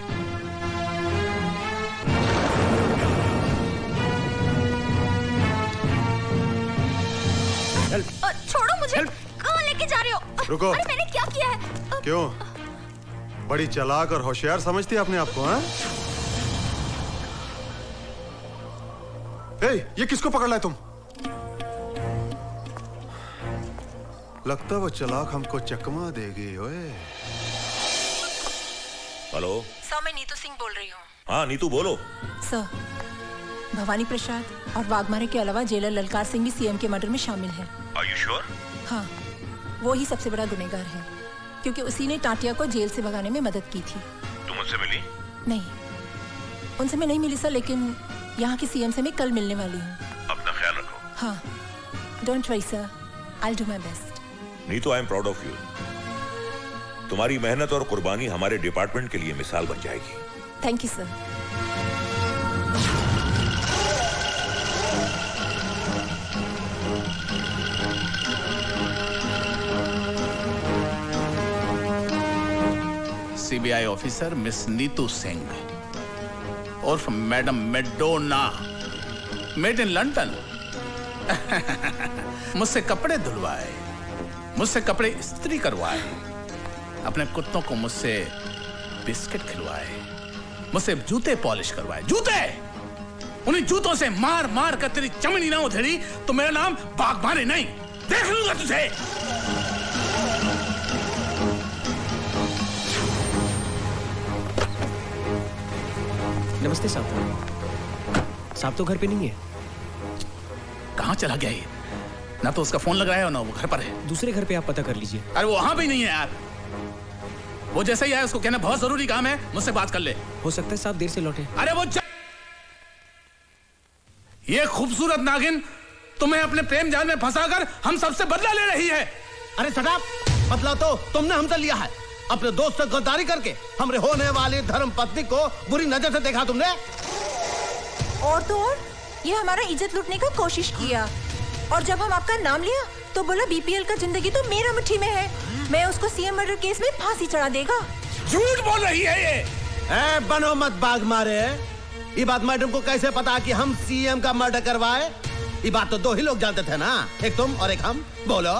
छोड़ो मुझे, कहाँ लेके जा रहे हो? रुको। अरे मैंने क्या किया है? क्यों बड़ी चालाक और होशियार समझती है अपने आप को? हाँ? ये किसको पकड़ लाए तुम? लगता वो चालाक हमको चकमा देगी। ओए हेलो सर, मैं नीतू सिंह बोल रही हूँ। हाँ नीतू बोलो। सर, भवानी प्रसाद और वाघमारे के अलावा जेलर ललकार सिंह भी सीएम के मर्डर में शामिल है। Are you sure? हाँ, वो ही सबसे बड़ा गुनहगार है, क्योंकि उसी ने टाटिया को जेल से भगाने में मदद की थी। तुम उनसे मिली? नहीं, उनसे मैं नहीं मिली सर, लेकिन यहाँ की सीएम से मैं कल मिलने वाली हूँ। अपना ख्याल रखो। हाँ, don't worry sir, I will do my best. Neetu, I am proud of you. तुम्हारी मेहनत और कुर्बानी हमारे डिपार्टमेंट के लिए मिसाल बन जाएगी। Thank you sir. CBI officer miss Neetu Singh और madam Madonna, made in London. मुझसे कपड़े धुलवाए, मुझसे कपड़े इस्त्री करवाए, अपने कुत्तों को मुझसे बिस्किट खिलवाए, मुझसे जूते पॉलिश करवाए। जूते, उन्हीं जूतों से मार मार कर तेरी चमड़ी ना उधेड़ी तो मेरा नाम वाघमारे नहीं, देख लूंगा तुझे। नमस्ते साहब। साहब तो घर पे नहीं है। कहाँ चला गया ये? ना तो उसका फोन लग रहा है और ना वो घर पर है। दूसरे घर पे आप पता कर लीजिए। अरे वो वहां भी नहीं है यार। वो जैसे ही आया उसको कहना बहुत जरूरी काम है, मुझसे बात कर ले। हो सकता है साहब देर से लौटे। अरे वो ये खूबसूरत नागिन तुम्हें अपने प्रेम जाल में फंसाकर हम सबसे बदला ले रही है। अरे सदाब, बदला तो तुमने हमसे लिया है। अपने दोस्त से गद्दारी करके हमरे होने वाली धर्म पत्नी को बुरी नजर से देखा तुमने। और तो और ये हमारा इज्जत लूटने का कोशिश किया, और जब हम आपका नाम लिया तो बोला बीपीएल का जिंदगी तो मेरा मुट्ठी में है, मैं उसको सीएम मर्डर केस में फांसी चढ़ा देगा। झूठ बोल रही है ये। बनो मत बाग मारे। ये बात मैडम को कैसे पता कि हम सीएम का मर्डर करवाए? ये बात तो दो ही लोग जानते थे ना, एक तुम और एक हम। बोलो।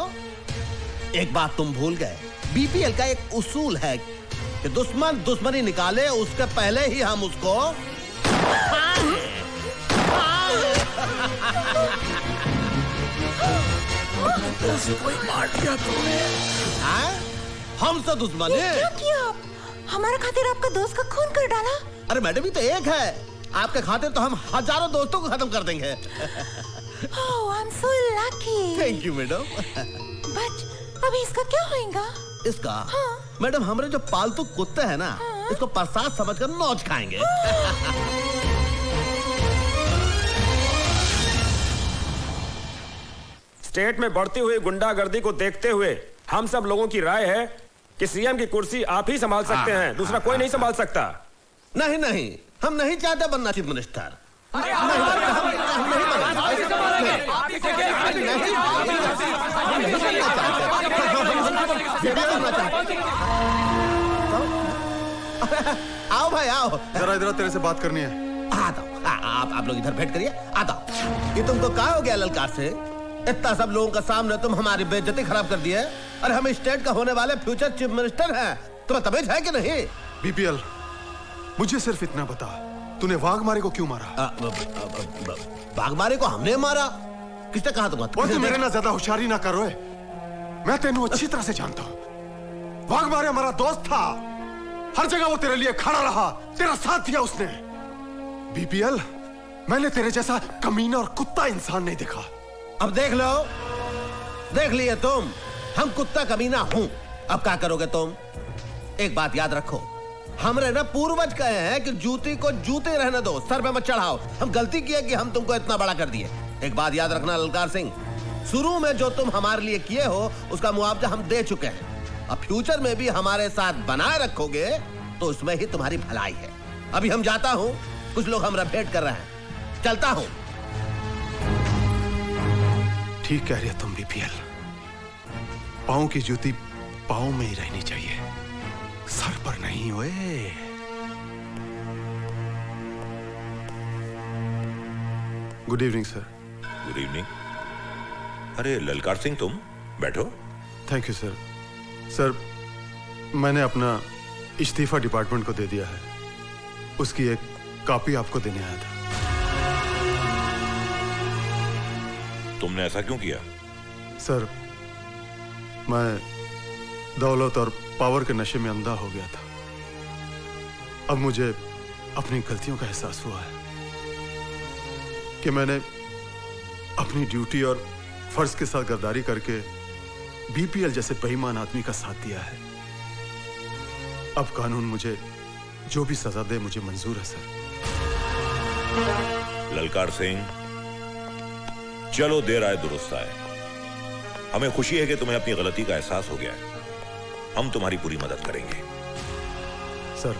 एक बात तुम भूल गए, बीपीएल का एक उसूल है कि दुश्मन दुश्मनी निकाले उसके पहले ही हम उसको कोई मार दिया तुमने? हम से दुश्मन ये है? क्या किया आप? हमारा खातिर आपका दोस्त का खून कर डाला। अरे मैडम ये तो एक है, आपके खातिर तो हम हजारों दोस्तों को खत्म कर देंगे। Oh, I'm so lucky. Thank you madam. But अभी इसका क्या होएगा? इसका? मैडम हमारे जो पालतू कुत्ते हैं ना, इसको प्रसाद समझकर नौच खाएंगे। स्टेट में बढ़ती हुई गुंडागर्दी को देखते हुए हम सब लोगों की राय है कि सीएम की कुर्सी आप ही संभाल सकते हैं, दूसरा कोई नहीं संभाल सकता। नहीं नहीं, हम नहीं चाहते बनना चीफ मिनिस्टर। आओ भाई आओ, जरा इधर तेरे से बात करनी है। आप लोग इधर बैठ करिए। आता ये तुमको क्या हो गया ललकार से? इतना सब लोगों का सामने तुम हमारी बेइज्जती खराब कर दी है। और हम स्टेट का होने वाले फ्यूचर चीफ मिनिस्टर हैं, तुम्हें तमीज है कि नहीं? बीपीएल, मुझे सिर्फ इतना बता, तूने वाघमारे को क्यों मारा? वाघमारे को हमने मारा? किसने कहा तुमको? और तू मेरे ना ज्यादा होशियारी ना करो। मैं तेनू अच्छी तरह से जानता हूँ। वाघमारे हमारा दोस्त था, हर जगह वो तेरे लिए खड़ा रहा, तेरा साथ दिया उसने। बीपीएल, मैंने तेरे जैसा कमीना और कुत्ता इंसान नहीं देखा। अब देख लो, देख लिए तुम, हम कुत्ता कमीना हूं। अब क्या करोगे तुम? एक बात याद रखो, हमरे ना पूर्वज कहे हैं कि जूती को जूते रहने दो, सर पे मत चढ़ाओ। हम गलती किए कि हम तुमको इतना बड़ा कर दिए। एक बात याद रखना ललकार सिंह, शुरू में जो तुम हमारे लिए किए हो उसका मुआवजा हम दे चुके हैं। अब फ्यूचर में भी हमारे साथ बनाए रखोगे तो उसमें ही तुम्हारी भलाई है। अभी हम जाता हूं, कुछ लोग हमरा भेंट कर रहे हैं, चलता हूं। ठीक कह रही है तुम बीपीएल, पाँव की जूती पाँव में ही रहनी चाहिए, सर पर नहीं। ओए good evening sir. Good evening. अरे ललकार सिंह, तुम बैठो। Thank you sir. सर, मैंने अपना इस्तीफा डिपार्टमेंट को दे दिया है, उसकी एक कॉपी आपको देने आया था। तुमने ऐसा क्यों किया? सर, मैं दौलत और पावर के नशे में अंधा हो गया था। अब मुझे अपनी गलतियों का एहसास हुआ है कि मैंने अपनी ड्यूटी और फर्ज के साथ गद्दारी करके बीपीएल जैसे बेईमान आदमी का साथ दिया है। अब कानून मुझे जो भी सजा दे मुझे मंजूर है सर। ललकार सिंह, चलो देर आए दुरुस्त आए। हमें खुशी है कि तुम्हें अपनी गलती का एहसास हो गया है। हम तुम्हारी पूरी मदद करेंगे। सर,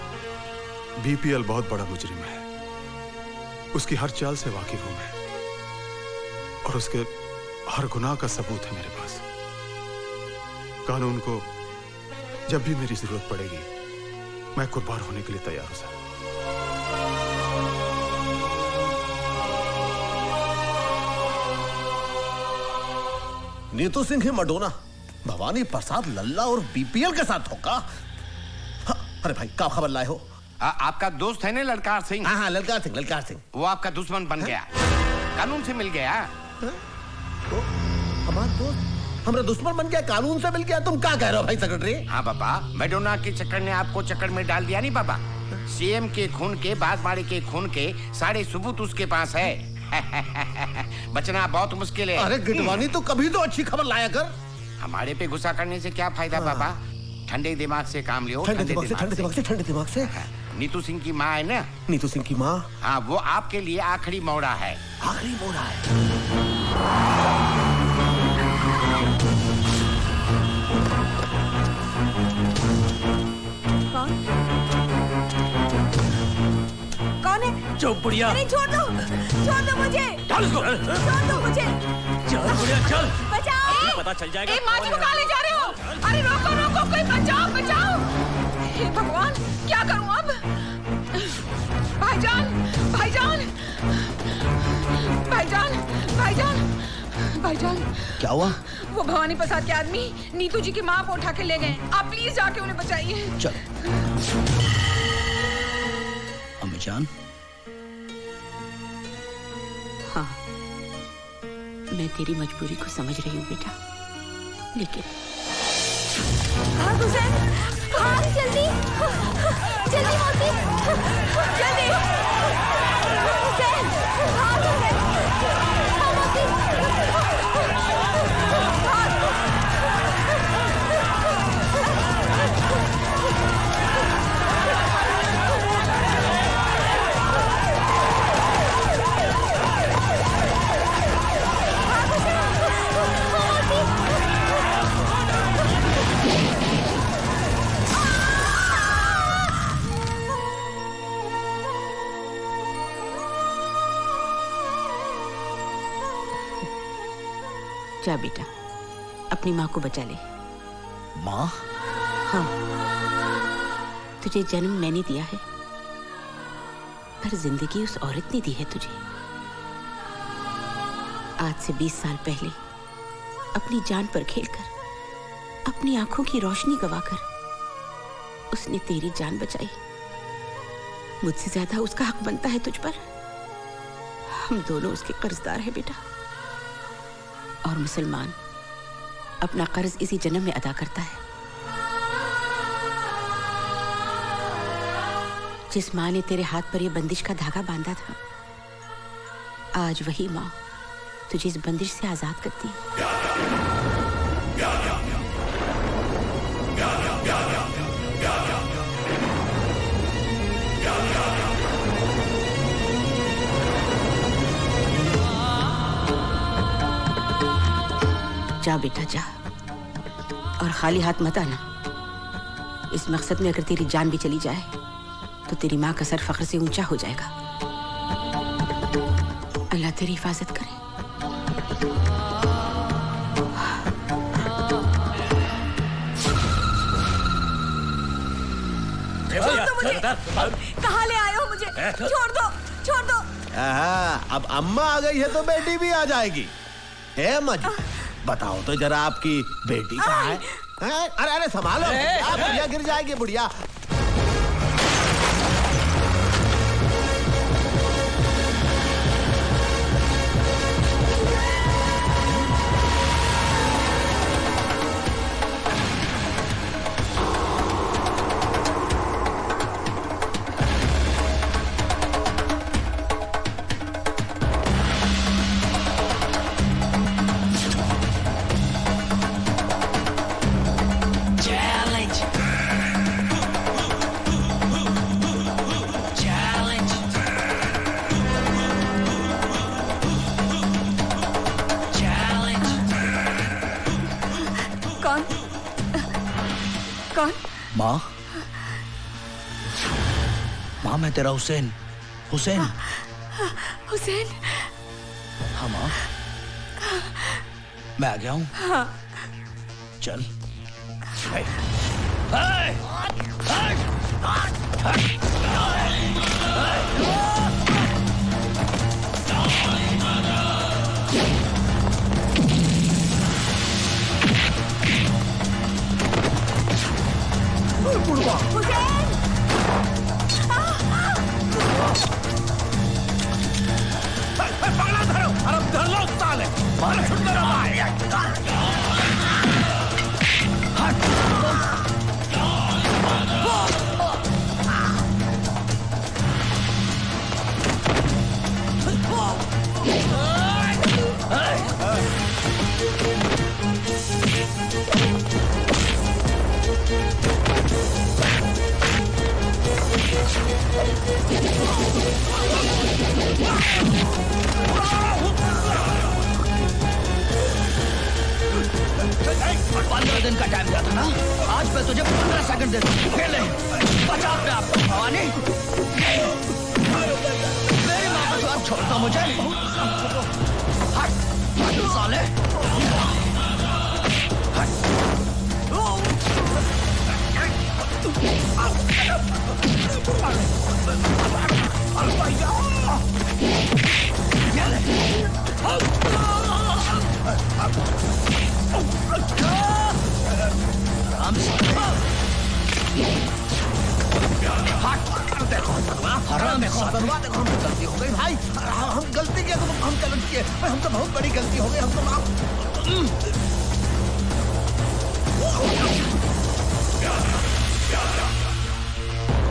बीपीएल बहुत बड़ा मुजरिम है, उसकी हर चाल से वाकिफ हूं मैं, और उसके हर गुनाह का सबूत है मेरे पास। कानून को जब भी मेरी जरूरत पड़ेगी मैं कुर्बान होने के लिए तैयार हूं सर। नीतू सिंह ही मडोना भवानी प्रसाद लल्ला और बीपीएल के साथ होगा। अरे भाई क्या खबर लाए हो? आपका दोस्त है ना ललकार सिंह? हाँ ललकार सिंह, ललकार सिंह। वो आपका दुश्मन बन गया, कानून से मिल गया। तो हमारा दोस्त हमारा दुश्मन बन गया, कानून से मिल गया? तुम क्या कह रहे हो भाई सेक्रेटरी? हाँ बाबा, मैडोना के चक्कर ने आपको चक्कर में डाल दिया नहीं बाबा। सीएम के खून के, बाजमाड़ी के खून के सारे सबूत उसके पास है। बचना बहुत मुश्किल है। अरे गिडवानी, तो कभी तो अच्छी खबर लाया कर। हमारे पे गुस्सा करने से क्या फायदा बाबा? ठंडे दिमाग से काम लियो। ठंडे दिमाग से। नीतू सिंह की माँ है ना? नीतू सिंह की माँ? हाँ, वो आपके लिए आखिरी मोड़ा है। आखिरी मोड़ा है? कौन है? चुप बुढ़िया। नहीं, छोड़ दो मुझे। चल इसको। छोड़ दो मुझे। चल बुढ़िया चल। बचाओ। पता चल जाएगा। माँ जी को कहाँ ले जा रहे हो? अरे रोको, कोई बचाओ। हे भगवान, क्या करूं अब? भाईजान। क्या हुआ? वो भवानी प्रसाद के आदमी नीतू जी की माँ को उठा के ले गए। आप प्लीज जाके उन्हें बचाइए। चल। अम्मी जान। हाँ, मैं तेरी मजबूरी को समझ रही हूँ बेटा, लेकिन भाग हुसैन, भाग जल्दी, जल्दी मौसी, जल्दी हुसैन, भाग हुसैन, हाँ मौसी, जा बेटा, अपनी माँ को बचा ले। माँ? हाँ, तुझे जन्म मैंने दिया है, पर जिंदगी उस औरत ने दी है तुझे। आज से 20 साल पहले अपनी जान पर खेलकर, अपनी आंखों की रोशनी गवाकर उसने तेरी जान बचाई। मुझसे ज्यादा उसका हक बनता है तुझ पर। हम दोनों उसके कर्जदार हैं बेटा। और मुसलमान अपना कर्ज इसी जन्म में अदा करता है। जिस माँ ने तेरे हाथ पर यह बंदिश का धागा बांधा था, आज वही माँ तुझे इस बंदिश से आजाद करती है। जा बेटा जा, और खाली हाथ मत आना। इस मकसद में अगर तेरी जान भी चली जाए तो तेरी माँ का सर फख्र से ऊंचा हो जाएगा। अल्लाह तेरी हिफाजत करे। कहाँ ले आए हो मुझे? छोड़ दो, छोड़ दो। अब अम्मा आ गई है तो बेटी भी आ जाएगी। है मजी, बताओ तो जरा आपकी बेटी कहाँ है? अरे अरे संभालो, बुढ़िया गिर जाएगी बुढ़िया। माँ, माँ मैं तेरा हुसैन। हुसैन। हुसैन। हाँ माँ, मैं आ गया हूँ। हाँ। चल। पकड़ा धरो, अरे धर लो साले, मार छुट मेरा दिन का टाइम दिया था ना, आज मैं तुझे 15 सेकंड दे दूं। खेले, बचा अपने आप को भवानी। मेरी माँ का स्वाद छोड़ता मुझे। हट, हट साले। देखो हमसे गलती हो गई भाई, हम गलती किया तो हम गलत किए, हम तो बहुत बड़ी गलती हो गई, हम तो हो